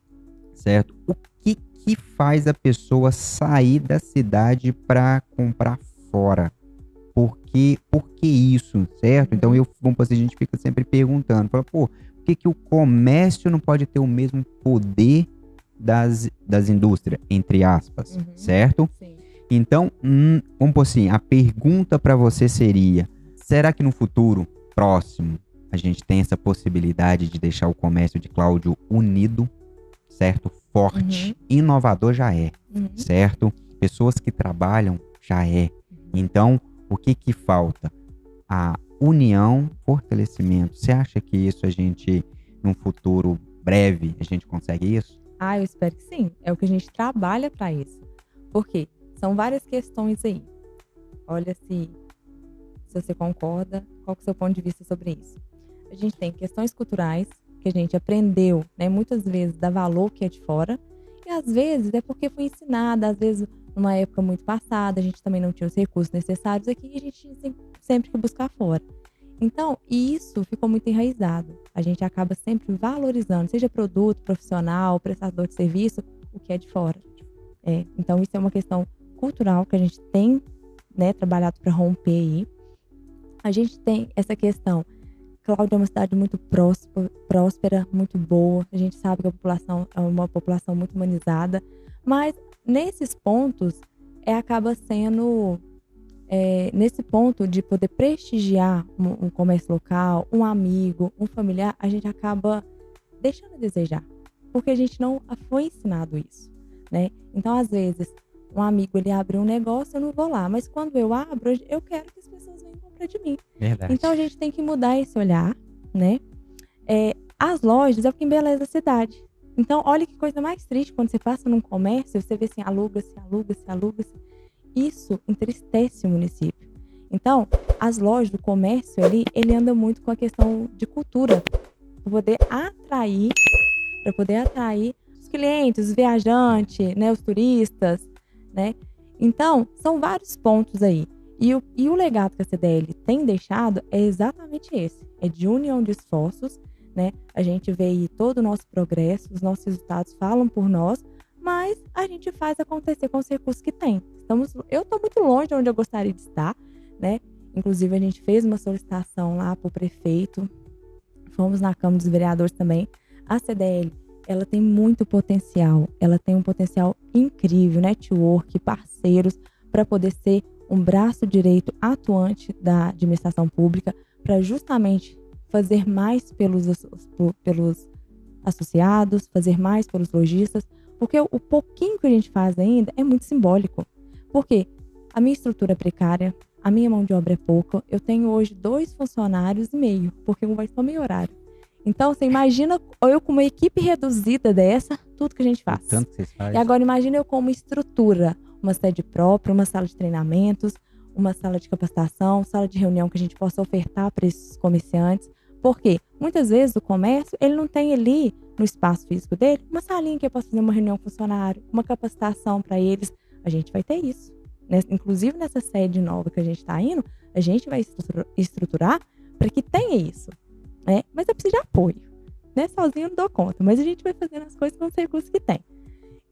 S2: Certo? O que faz a pessoa sair da cidade para comprar fora? Por que isso, certo? Então, a gente fica sempre perguntando, fala, por que o comércio não pode ter o mesmo poder das indústrias, entre aspas, certo?
S1: Sim.
S2: Então, vamos por assim, a pergunta para você seria, será que no futuro próximo a gente tem essa possibilidade de deixar o comércio de Cláudio unido, certo? Forte, inovador já é, certo? Pessoas que trabalham já é. Então, o que falta? A união, fortalecimento. Você acha que isso a gente, num futuro breve, a gente consegue isso?
S1: Eu espero que sim. É o que a gente trabalha para isso. Por quê? São várias questões aí. Olha se você concorda, qual que é o seu ponto de vista sobre isso. A gente tem questões culturais, que a gente aprendeu, né, muitas vezes dá valor que é de fora, e às vezes é porque foi ensinada, às vezes numa época muito passada, a gente também não tinha os recursos necessários aqui e a gente tinha sempre que buscar fora. Então, isso ficou muito enraizado. A gente acaba sempre valorizando, seja produto, profissional, prestador de serviço, o que é de fora. Então, isso é uma questão cultural que a gente tem, né, trabalhado para romper aí. A gente tem essa questão. Cláudio é uma cidade muito próspera, muito boa. A gente sabe que a população é uma população muito humanizada. Mas nesses pontos, acaba sendo... nesse ponto de poder prestigiar um comércio local, um amigo, um familiar, a gente acaba deixando a desejar. Porque a gente não foi ensinado isso, né? Então, às vezes, um amigo, ele abre um negócio, eu não vou lá. Mas quando eu abro, eu quero que as pessoas venham comprar de mim.
S2: Verdade.
S1: Então, a gente tem que mudar esse olhar, né? As lojas é o que embeleza a cidade. Então, olha que coisa mais triste quando você passa num comércio, você vê assim, aluga-se. Isso entristece o município. Então, as lojas do comércio ali, ele anda muito com a questão de cultura, para poder atrair os clientes, os viajantes, né, os turistas, né? Então, são vários pontos aí. E o legado que a CDL tem deixado é exatamente esse. É de união de esforços, né? A gente vê aí todo o nosso progresso, os nossos resultados falam por nós, mas a gente faz acontecer com os recursos que tem. Eu estou muito longe de onde eu gostaria de estar, né? Inclusive, a gente fez uma solicitação lá para o prefeito, fomos na Câmara dos Vereadores também. A CDL, ela tem muito potencial, ela tem um potencial incrível, network, parceiros, para poder ser um braço direito atuante da administração pública, para justamente fazer mais pelos associados, fazer mais pelos lojistas, porque o pouquinho que a gente faz ainda é muito simbólico. Porque a minha estrutura é precária, a minha mão de obra é pouca, eu tenho hoje 2 funcionários e meio, porque um vai só meio horário. Então, você imagina eu com uma equipe reduzida dessa, tudo que a gente faz.
S2: Tanto que vocês fazem.
S1: E agora imagina eu com uma estrutura, uma sede própria, uma sala de treinamentos, uma sala de capacitação, sala de reunião que a gente possa ofertar para esses comerciantes. Porque muitas vezes o comércio, ele não tem ali no espaço físico dele uma salinha que eu possa fazer uma reunião com funcionário, uma capacitação para eles. A gente vai ter isso. Inclusive nessa sede nova que a gente está indo, a gente vai estruturar para que tenha isso. Né? Mas eu preciso de apoio. Né? Sozinho eu não dou conta, mas a gente vai fazendo as coisas com os recursos que tem.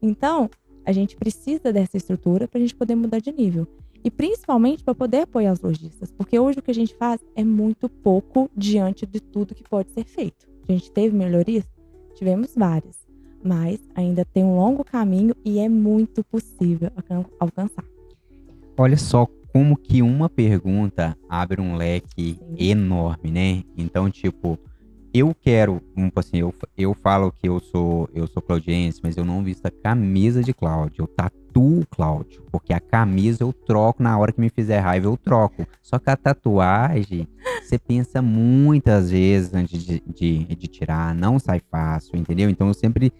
S1: Então, a gente precisa dessa estrutura para a gente poder mudar de nível. E principalmente para poder apoiar os lojistas. Porque hoje o que a gente faz é muito pouco diante de tudo que pode ser feito. A gente teve melhorias? Tivemos várias. mas ainda tem um longo caminho e é muito possível alcançar.
S2: Olha só como que uma pergunta abre um leque
S1: Sim.
S2: enorme, né? Então, tipo, eu quero, assim, eu falo que eu sou claudiense, mas eu não visto a camisa de Cláudio, eu tatuo Cláudio, porque a camisa eu troco na hora que me fizer raiva, eu troco. Só que a tatuagem, você pensa muitas vezes antes de tirar, não sai fácil, entendeu? Então eu sempre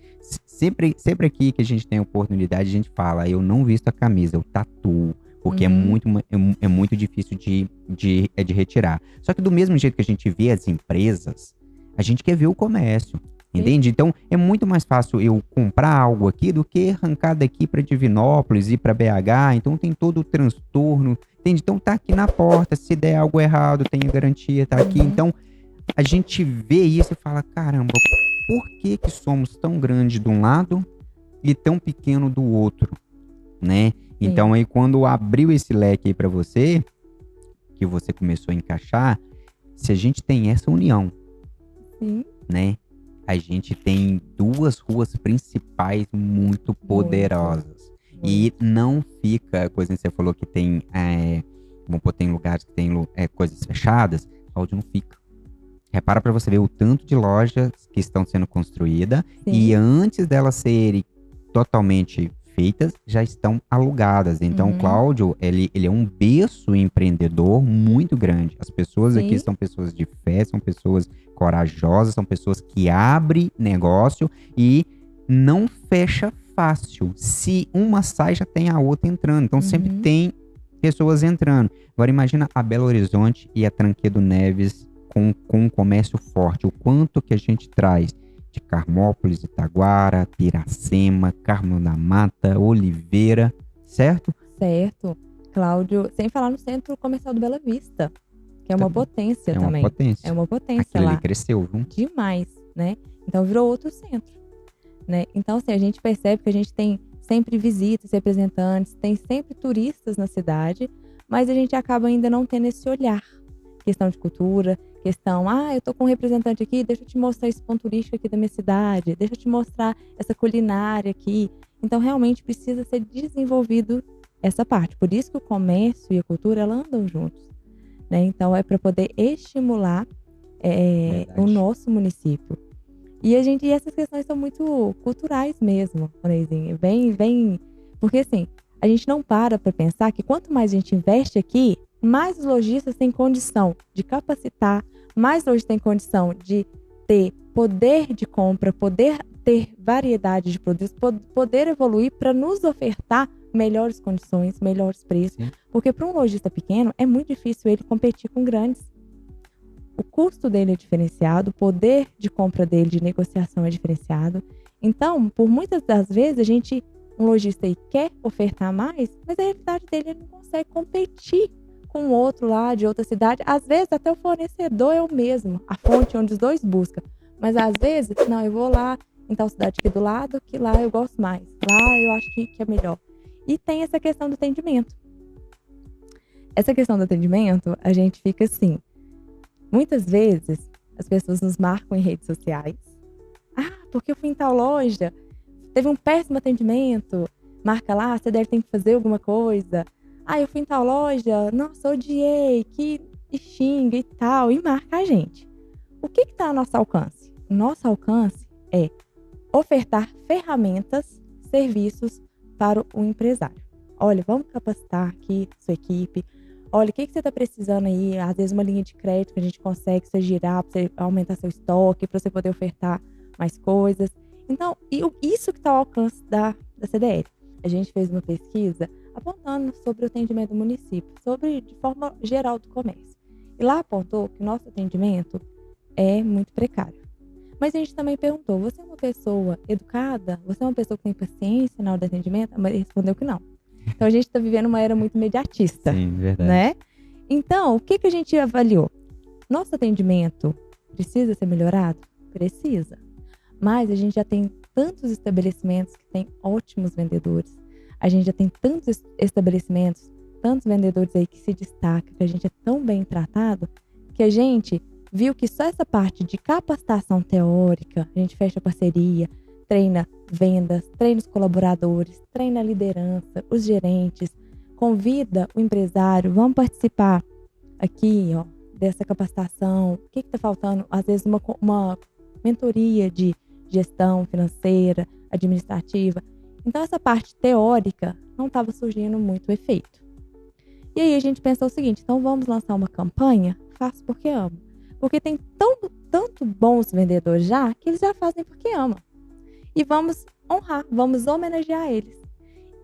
S2: aqui que a gente tem oportunidade, a gente fala, eu não visto a camisa, eu tatuo. Porque é muito difícil de retirar. Só que do mesmo jeito que a gente vê as empresas, a gente quer ver o comércio, entende? Então, é muito mais fácil eu comprar algo aqui do que arrancar daqui para Divinópolis, ir para BH. Então, tem todo o transtorno, entende? Então, tá aqui na porta. Se der algo errado, tem a garantia, tá aqui. Então, a gente vê isso e fala, caramba, por que somos tão grande de um lado e tão pequeno do outro, né? Então, aí, quando abriu esse leque aí para você, que você começou a encaixar, se a gente tem essa união,
S1: Sim.
S2: né? A gente tem duas ruas principais muito poderosas. E não fica, coisa que você falou que tem, vamos pôr, tem lugares que tem coisas fechadas, Cláudio, não fica. Repara para você ver o tanto de lojas que estão sendo construídas e antes delas serem totalmente feitas, já estão alugadas. Então, o Cláudio, ele é um berço empreendedor muito grande. As pessoas aqui são pessoas de fé, são pessoas corajosas, são pessoas que abrem negócio e não fecha fácil. Se uma sai, já tem a outra entrando. Então, sempre tem pessoas entrando. Agora, imagina a Belo Horizonte e a Tranquedo Neves com um comércio forte. O quanto que a gente traz de Carmópolis, Itaguara, Piracema, Carmo da Mata, Oliveira, certo?
S1: Certo. Cláudio, sem falar no Centro Comercial do Bela Vista, que é uma potência também.
S2: É
S1: uma potência
S2: Aquilo
S1: lá.
S2: Ali cresceu, viu?
S1: Demais, né? Então virou outro centro, né? Então, assim, a gente percebe que a gente tem sempre visitas, representantes, tem sempre turistas na cidade, mas a gente acaba ainda não tendo esse olhar. Questão de cultura, questão, eu tô com um representante aqui, deixa eu te mostrar esse ponto turístico aqui da minha cidade, deixa eu te mostrar essa culinária aqui. Então, realmente precisa ser desenvolvido essa parte. Por isso que o comércio e a cultura, elas andam juntos, né? Então, é para poder estimular o nosso município. E essas questões são muito culturais mesmo, Neizinho. Porque assim, a gente não para pensar que quanto mais a gente investe aqui, mais os lojistas têm condição de capacitar, mais lojistas têm condição de ter poder de compra, poder ter variedade de produtos, poder evoluir para nos ofertar melhores condições, melhores preços. Porque para um lojista pequeno é muito difícil ele competir com grandes. O custo dele é diferenciado, o poder de compra dele, de negociação é diferenciado. Então, por muitas das vezes, um lojista aí quer ofertar mais, mas a realidade dele ele não consegue competir com outro lá de outra cidade. Às vezes, até o fornecedor é o mesmo, a fonte onde os dois buscam. Mas às vezes, não, eu vou lá em tal cidade aqui do lado, que lá eu gosto mais. Lá eu acho que é melhor. E tem essa questão do atendimento. Essa questão do atendimento, a gente fica assim. Muitas vezes, as pessoas nos marcam em redes sociais. Porque eu fui em tal loja, teve um péssimo atendimento. Marca lá, você deve ter que fazer alguma coisa. Eu fui em tal loja, nossa, odiei, e xinga e tal, e marca a gente. O que está ao nosso alcance? O nosso alcance é ofertar ferramentas, serviços para o empresário. Olha, vamos capacitar aqui sua equipe. Olha, o que você está precisando aí? Às vezes uma linha de crédito que a gente consegue você girar, para você aumentar seu estoque, para você poder ofertar mais coisas. Então, isso que está ao alcance da CDL. A gente fez uma pesquisa apontando sobre o atendimento do município, de forma geral do comércio. E lá apontou que o nosso atendimento é muito precário. Mas a gente também perguntou, você é uma pessoa educada? Você é uma pessoa que tem paciência na hora do atendimento? Mas ele respondeu que não. Então a gente está vivendo uma era muito imediatista.
S2: Sim, verdade.
S1: Né? Então, o que a gente avaliou? Nosso atendimento precisa ser melhorado? Precisa. Mas a gente já tem tantos estabelecimentos que têm ótimos vendedores. A gente já tem tantos estabelecimentos, tantos vendedores aí que se destacam, que a gente é tão bem tratado, que a gente viu que só essa parte de capacitação teórica, a gente fecha parceria, treina vendas, treina os colaboradores, treina a liderança, os gerentes, convida o empresário, vamos participar aqui, ó, dessa capacitação. O que está faltando? Às vezes uma mentoria de gestão financeira, administrativa. Então essa parte teórica não estava surgindo muito efeito. E aí a gente pensou o seguinte, então vamos lançar uma campanha, faço porque amo. Porque tem tanto bons vendedores já, que eles já fazem porque amam. E vamos honrar, vamos homenagear eles.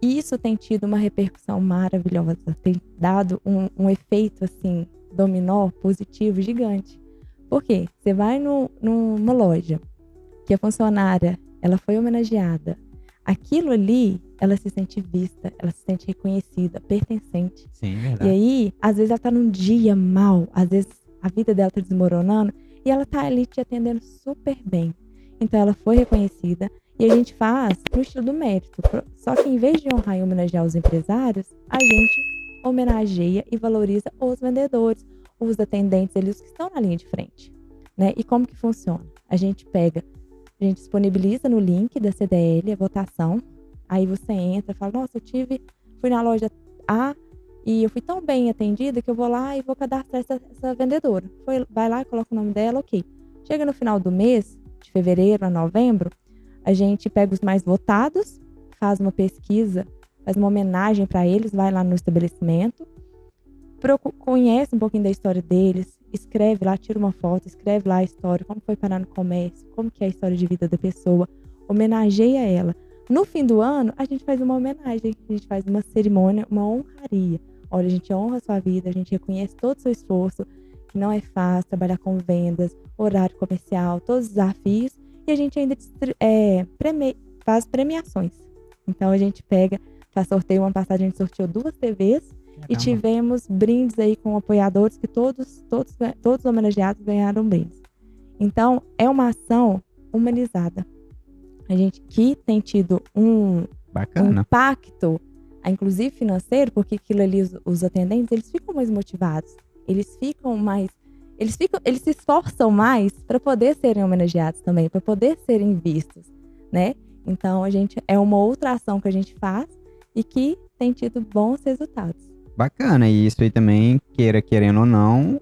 S1: E isso tem tido uma repercussão maravilhosa, tem dado um efeito assim, dominó positivo gigante. Por quê? Você vai numa loja que a funcionária, ela foi homenageada. Aquilo ali, ela se sente vista, ela se sente reconhecida, pertencente.
S2: Sim, verdade.
S1: E aí, às vezes ela tá num dia mal, às vezes a vida dela tá desmoronando e ela tá ali te atendendo super bem. Então ela foi reconhecida e a gente faz no estilo do mérito. Só que em vez de honrar e homenagear os empresários, a gente homenageia e valoriza os vendedores, os atendentes, eles que estão na linha de frente, né? E como que funciona? A gente disponibiliza no link da CDL a votação. Aí você entra e fala, nossa, fui na loja A e eu fui tão bem atendida que eu vou lá e vou cadastrar essa vendedora. Vai lá e coloca o nome dela, ok. Chega no final do mês, de fevereiro a novembro, a gente pega os mais votados, faz uma pesquisa, faz uma homenagem para eles, vai lá no estabelecimento, conhece um pouquinho da história deles, escreve lá, tira uma foto, escreve lá a história, como foi parar no comércio, como que é a história de vida da pessoa, homenageia ela. No fim do ano, a gente faz uma homenagem, a gente faz uma cerimônia, uma honraria. Olha, a gente honra a sua vida, a gente reconhece todo o seu esforço, que não é fácil trabalhar com vendas, horário comercial, todos os desafios, e a gente ainda faz premiações. Então a gente faz sorteio, ano passado a gente sorteou 2 TVs, e tivemos brindes aí com apoiadores que todos os homenageados ganharam brindes. Então, é uma ação humanizada. A gente que tem tido um impacto, inclusive financeiro, porque aquilo ali, os atendentes, eles ficam mais motivados. Eles se esforçam mais para poder serem homenageados também, para poder serem vistos, né? Então, é uma outra ação que a gente faz e que tem tido bons resultados.
S2: Bacana, e isso aí também, querendo ou não,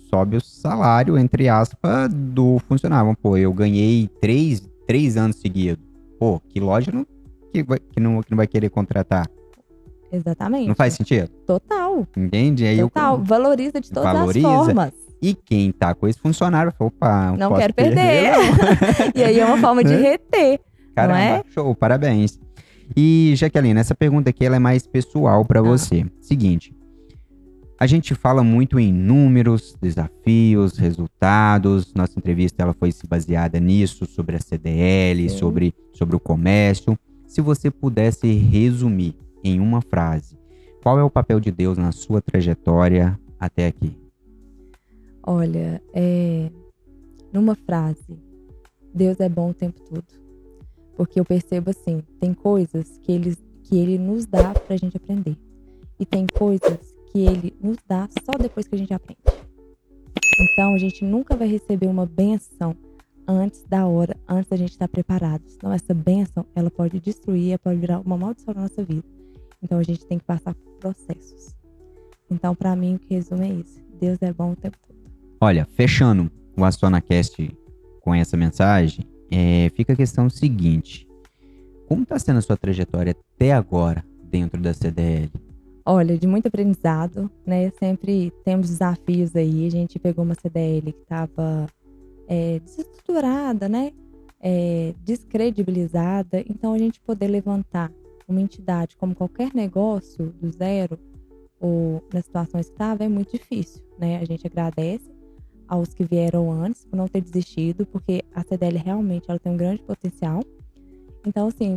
S2: sobe o salário, entre aspas, do funcionário. Pô, eu ganhei 3 anos seguidos. Pô, que loja que não vai querer contratar?
S1: Exatamente.
S2: Não faz sentido?
S1: Total.
S2: Entende? Aí
S1: Total. Valoriza de todas as formas.
S2: E quem tá com esse funcionário, fala, opa,
S1: não quero perder. E aí é uma forma de reter.
S2: Caramba,
S1: não é?
S2: Show, parabéns. E, Jaqueline, essa pergunta aqui ela é mais pessoal para você. Seguinte, a gente fala muito em números, desafios, resultados. Nossa entrevista ela foi baseada nisso, sobre a CDL, sobre o comércio. Se você pudesse resumir em uma frase, qual é o papel de Deus na sua trajetória até aqui?
S1: Olha, numa frase, Deus é bom o tempo todo. Porque eu percebo assim, tem coisas que ele nos dá pra gente aprender. E tem coisas que ele nos dá só depois que a gente aprende. Então, a gente nunca vai receber uma benção antes da hora, antes da gente estar preparado. Senão, essa benção, ela pode destruir, ela pode virar uma maldição na nossa vida. Então, a gente tem que passar por processos. Então, pra mim, o que resume é isso. Deus é bom o tempo todo.
S2: Olha, fechando o AcionaCast com essa mensagem, fica a questão seguinte. Como está sendo a sua trajetória até agora dentro da CDL?
S1: Olha, de muito aprendizado, né? Sempre temos desafios aí. A gente pegou uma CDL que estava desestruturada, né? Descredibilizada. Então, a gente poder levantar uma entidade como qualquer negócio do zero ou nas situações que estava é muito difícil, né? A gente agradece aos que vieram antes por não ter desistido, porque a CDL realmente ela tem um grande potencial. Então, assim,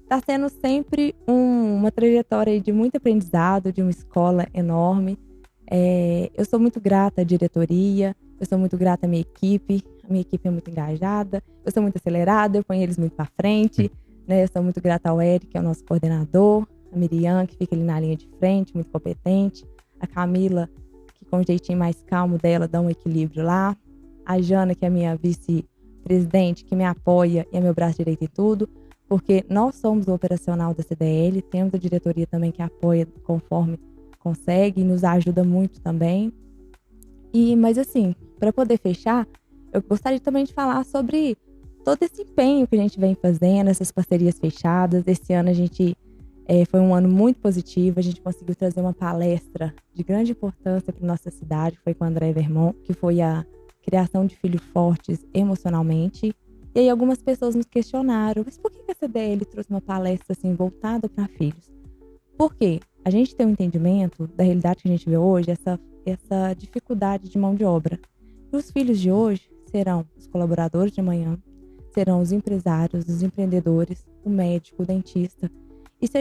S1: está sendo sempre uma trajetória de muito aprendizado, de uma escola enorme. Eu sou muito grata à diretoria, eu sou muito grata à minha equipe. A minha equipe é muito engajada, eu sou muito acelerada, eu ponho eles muito para frente, né? Eu sou muito grata ao Eric, que é o nosso coordenador, a Miriam, que fica ali na linha de frente, muito competente, a Camila, que com o jeitinho mais calmo dela dá um equilíbrio lá, a Jana, que é a minha presidente que me apoia e é meu braço direito em tudo, porque nós somos o operacional da CDL, temos a diretoria também que apoia conforme consegue e nos ajuda muito também. Mas assim, para poder fechar, eu gostaria também de falar sobre todo esse empenho que a gente vem fazendo, essas parcerias fechadas. Esse ano a gente foi um ano muito positivo, a gente conseguiu trazer uma palestra de grande importância para nossa cidade, foi com o André Vermont, que foi a criação de filhos fortes emocionalmente. E aí algumas pessoas nos questionaram, mas por que a CDL trouxe uma palestra assim voltada para filhos? Por quê? A gente tem um entendimento da realidade que a gente vê hoje, essa dificuldade de mão de obra. E os filhos de hoje serão os colaboradores de amanhã, serão os empresários, os empreendedores, o médico, o dentista. E se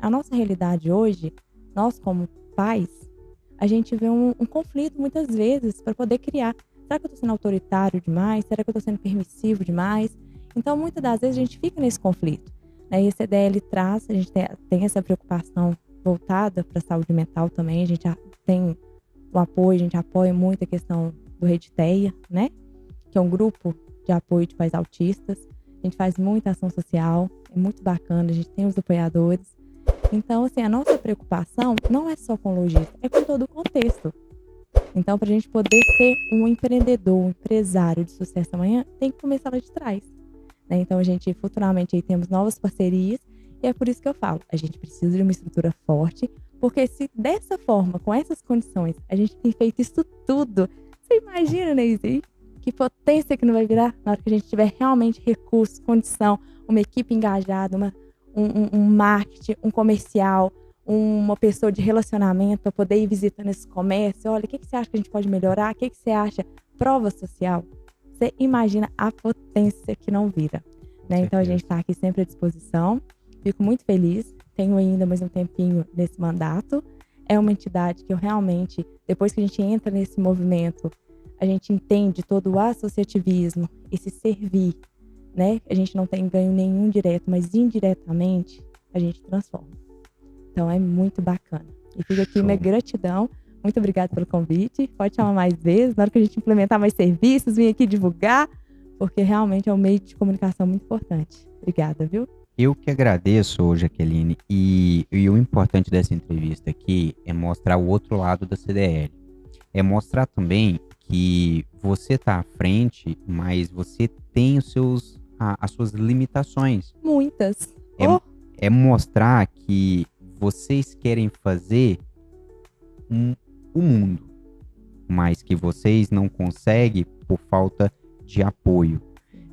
S1: a nossa realidade hoje, nós como pais, a gente vê um conflito muitas vezes para poder criar. Será que eu estou sendo autoritário demais? Será que eu estou sendo permissivo demais? Então, muitas das vezes a gente fica nesse conflito. E a CDL traz, a gente tem essa preocupação voltada para a saúde mental também. A gente tem o apoio, a gente apoia muito a questão do Rediteia, né? Que é um grupo de apoio de pais autistas. A gente faz muita ação social, é muito bacana, a gente tem os apoiadores. Então, assim, a nossa preocupação não é só com o lojista, é com todo o contexto. Então, para a gente poder ser um empreendedor, um empresário de sucesso amanhã, tem que começar lá de trás. Então, a gente futuramente aí temos novas parcerias e é por isso que eu falo, a gente precisa de uma estrutura forte, porque se dessa forma, com essas condições, a gente tem feito isso tudo, você imagina, Neise, que potência que não vai virar na hora que a gente tiver realmente recursos, condição, uma equipe engajada, um marketing, um comercial, uma pessoa de relacionamento para poder ir visitando esse comércio. Olha, o que você acha que a gente pode melhorar? O que você acha? Prova social. Você imagina a potência que não vira. Então, a gente está aqui sempre à disposição. Fico muito feliz. Tenho ainda mais um tempinho nesse mandato. É uma entidade que eu realmente, depois que a gente entra nesse movimento, a gente entende todo o associativismo, esse servir, né? A gente não tem ganho nenhum direto, mas indiretamente a gente transforma. Então é muito bacana. E fica aqui minha gratidão. Muito obrigada pelo convite. Pode chamar mais vezes, na hora que a gente implementar mais serviços, vim aqui divulgar, porque realmente é um meio de comunicação muito importante. Obrigada, viu?
S2: Eu que agradeço, Jaqueline, e o importante dessa entrevista aqui é mostrar o outro lado da CDL. É mostrar também que você está à frente, mas você tem as suas limitações.
S1: Muitas.
S2: É mostrar que vocês querem fazer o mundo, mas que vocês não conseguem por falta de apoio,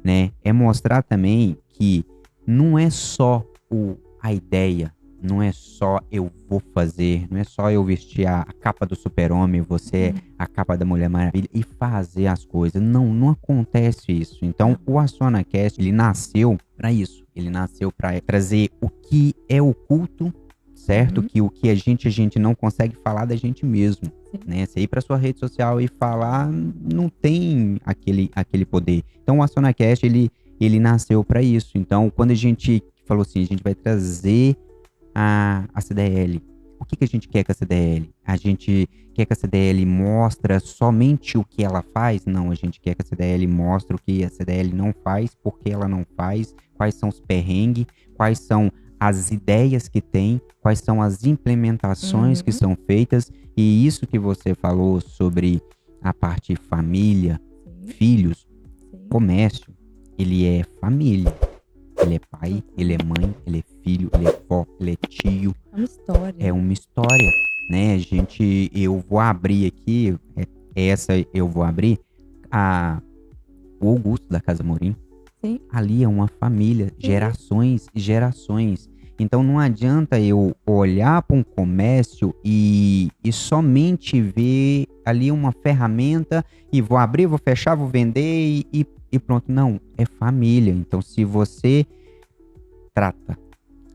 S2: né? É mostrar também que não é só a ideia, não é só eu vou fazer, não é só eu vestir a capa do super-homem, você a capa da Mulher Maravilha e fazer as coisas. Não acontece isso. Então, o AcionaCast, ele nasceu para isso. Ele nasceu para trazer o que é oculto, certo? Que o que a gente não consegue falar da gente mesmo, né? Você ir para sua rede social e falar, não tem aquele poder. Então, o AcionaCast, ele nasceu para isso. Então, quando a gente falou assim, a gente vai trazer a CDL. O que a gente quer com a CDL? A gente quer que a CDL mostre somente o que ela faz? Não, a gente quer que a CDL mostre o que a CDL não faz, por que ela não faz, quais são os perrengues, quais são as ideias que tem, quais são as implementações que são feitas. E isso que você falou sobre a parte família, filhos, comércio, ele é família. Ele é pai, ele é mãe, ele é filho, ele é vó, ele é tio.
S1: É uma história.
S2: É uma história, né? Eu vou abrir aqui, eu vou abrir o Augusto da Casa Morim.
S1: Sim.
S2: Ali é uma família, gerações e gerações. Então não adianta eu olhar para um comércio e somente ver ali uma ferramenta e vou abrir, vou fechar, vou vender e pronto. Não, é família. Então se você trata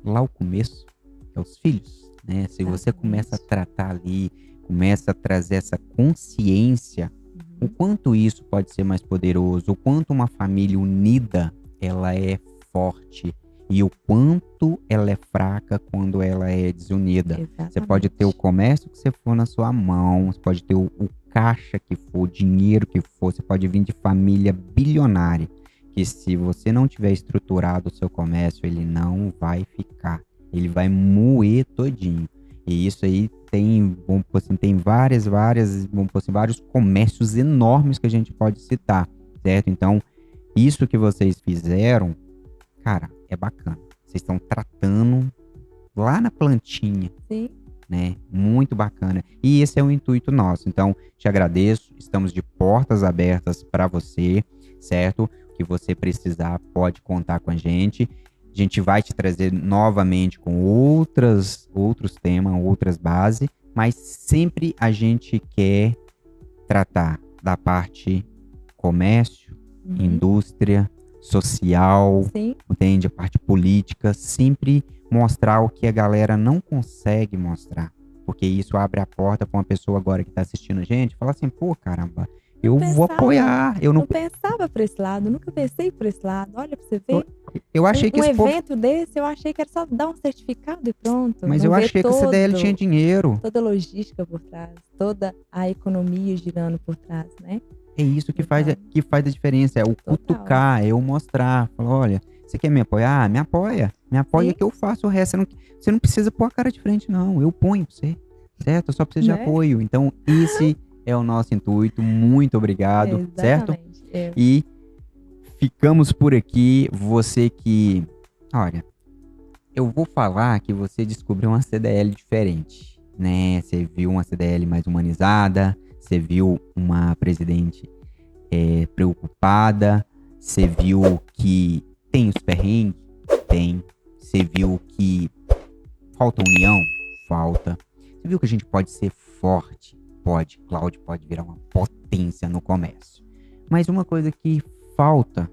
S2: lá o começo, é os filhos, né? Se você começa a tratar ali, começa a trazer essa consciência, o quanto isso pode ser mais poderoso, o quanto uma família unida, ela é forte. E o quanto ela é fraca quando ela é desunida.
S1: Exatamente.
S2: Você pode ter o comércio que você for na sua mão, você pode ter o caixa que for, dinheiro que for, você pode vir de família bilionária, que se você não tiver estruturado o seu comércio, ele não vai ficar. Ele vai moer todinho. E isso aí tem, assim, tem vários comércios enormes que a gente pode citar, certo? Então, isso que vocês fizeram, cara, é bacana. Vocês estão tratando lá na plantinha.
S1: Sim.
S2: Né? Muito bacana. E esse é o intuito nosso. Então, te agradeço. Estamos de portas abertas para você, certo? O que você precisar, pode contar com a gente. A gente vai te trazer novamente com outros temas, outras bases, mas sempre a gente quer tratar da parte comércio, indústria, social,
S1: Sim.
S2: entende? A parte política, sempre mostrar o que a galera não consegue mostrar. Porque isso abre a porta para uma pessoa agora que tá assistindo a gente, falar assim, pô, caramba, eu vou apoiar. Eu não
S1: pensava por esse lado, nunca pensei por esse lado. Olha pra você ver.
S2: Eu achei que
S1: um
S2: esse
S1: evento desse, eu achei que era só dar um certificado e pronto.
S2: Mas eu achei que a CDL tinha dinheiro.
S1: Toda a logística por trás, toda a economia girando por trás, né?
S2: É isso que faz a diferença, é o cutucar, é o mostrar. Falar, olha, você quer me apoiar? Me apoia. Me apoia que eu faço o resto. Você não precisa pôr a cara de frente, não. Eu ponho pra você, certo? Eu só preciso de apoio. Então, esse é o nosso intuito. Muito obrigado, certo? E ficamos por aqui. Você que... Olha, eu vou falar que você descobriu uma CDL diferente, né? Você viu uma CDL mais humanizada, você viu uma presidente preocupada, você viu que tem os perrengues? Tem. Você viu que falta união? Falta. Você viu que a gente pode ser forte? Pode. Cláudio pode virar uma potência no comércio. Mas uma coisa que falta,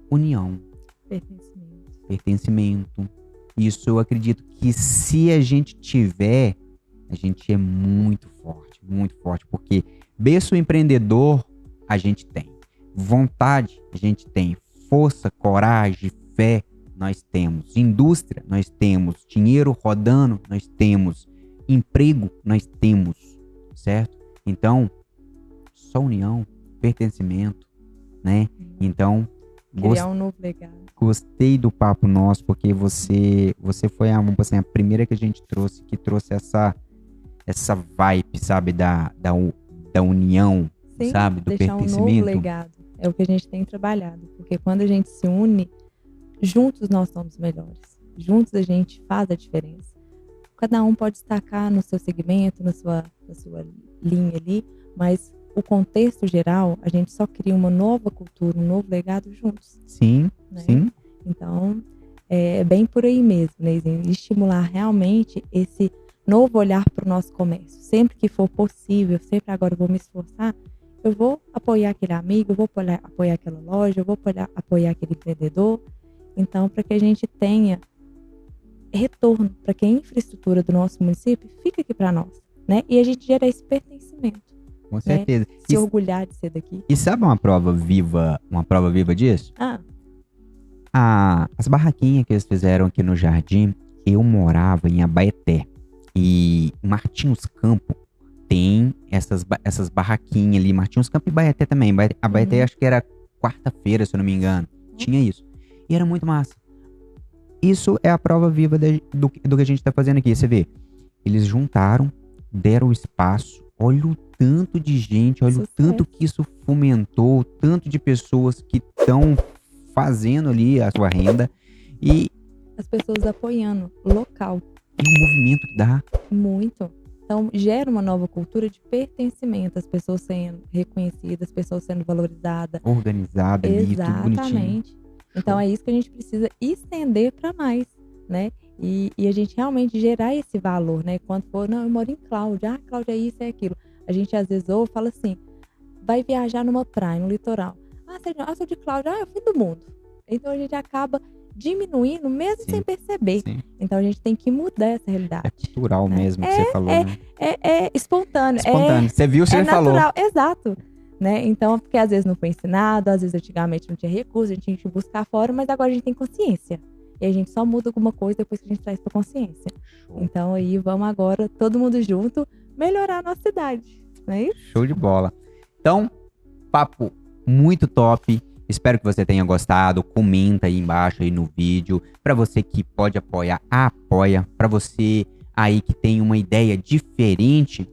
S2: união. Pertencimento. Isso eu acredito que se a gente tiver, a gente é muito forte, porque berço empreendedor a gente tem, vontade a gente tem, força, coragem, fé nós temos, indústria nós temos, dinheiro rodando nós temos, emprego nós temos, certo? Então, só união, pertencimento, né? Então,
S1: criar um novo legado.
S2: Gostei do papo nosso, porque você foi a primeira que a gente trouxe, que trouxe essa vibe, sabe, da união,
S1: sim,
S2: sabe, do
S1: deixar
S2: pertencimento.
S1: Um novo legado. É o que a gente tem trabalhado, porque quando a gente se une, juntos nós somos melhores. Juntos a gente faz a diferença. Cada um pode destacar no seu segmento, na sua linha ali, mas o contexto geral, a gente só cria uma nova cultura, um novo legado juntos.
S2: Sim,
S1: né?
S2: sim.
S1: Então, é bem por aí mesmo, né? Estimular realmente esse novo olhar para o nosso comércio. Sempre que for possível, sempre agora eu vou me esforçar, eu vou apoiar aquele amigo, eu vou apoiar aquela loja, eu vou apoiar aquele empreendedor. Então, para que a gente tenha retorno, para que a infraestrutura do nosso município fique aqui para nós, né? E a gente gera esse pertencimento.
S2: Com certeza.
S1: Né? Se orgulhar de ser daqui.
S2: E sabe uma prova viva disso? As barraquinhas que eles fizeram aqui no Jardim, eu morava em Abaeté. E Martins Campo tem essas barraquinhas ali. Martins Campo e Baeté também. Abaeté acho que era quarta-feira, se eu não me engano. Tinha isso. E era muito massa. Isso é a prova viva do que a gente tá fazendo aqui. Você vê, eles juntaram, deram espaço. Olha o tanto de gente, olha o tanto que isso fomentou, o tanto de pessoas que estão fazendo ali a sua renda. E
S1: as pessoas apoiando, local.
S2: E o movimento que dá.
S1: Muito. Então, gera uma nova cultura de pertencimento, as pessoas sendo reconhecidas, as pessoas sendo valorizadas.
S2: Organizada ali, tudo bonitinho.
S1: Exatamente. Então, é isso que a gente precisa estender para mais, né? E a gente realmente gerar esse valor, né? Quando for, não, eu moro em Cláudia. Cláudia é isso, é aquilo. A gente, às vezes, ouve e fala assim, vai viajar numa praia, no litoral. Sou de Cláudia, é o fim do mundo. Então, a gente acaba diminuindo, mesmo sem perceber.
S2: Sim.
S1: Então, a gente tem que mudar essa realidade.
S2: É cultural mesmo que você falou, né?
S1: É espontâneo.
S2: Você viu, você falou.
S1: Natural, exato. Né? Então, porque às vezes não foi ensinado, às vezes antigamente não tinha recurso, a gente tinha que buscar fora, mas agora a gente tem consciência. E a gente só muda alguma coisa depois que a gente traz pra consciência. Então, aí, vamos agora, todo mundo junto, melhorar a nossa cidade. não é isso?
S2: Show de bola. Então, papo muito top. Espero que você tenha gostado. Comenta aí embaixo aí no vídeo. Para você que pode apoiar, apoia. Para você aí que tem uma ideia diferente,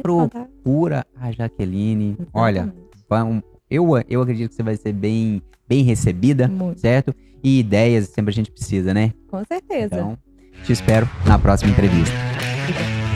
S2: procura a Jaqueline.
S1: Exatamente.
S2: Olha, eu acredito que você vai ser bem recebida,
S1: Muito.
S2: certo? E ideias sempre a gente precisa, né?
S1: Com certeza.
S2: Então, te espero na próxima entrevista.
S1: Obrigada.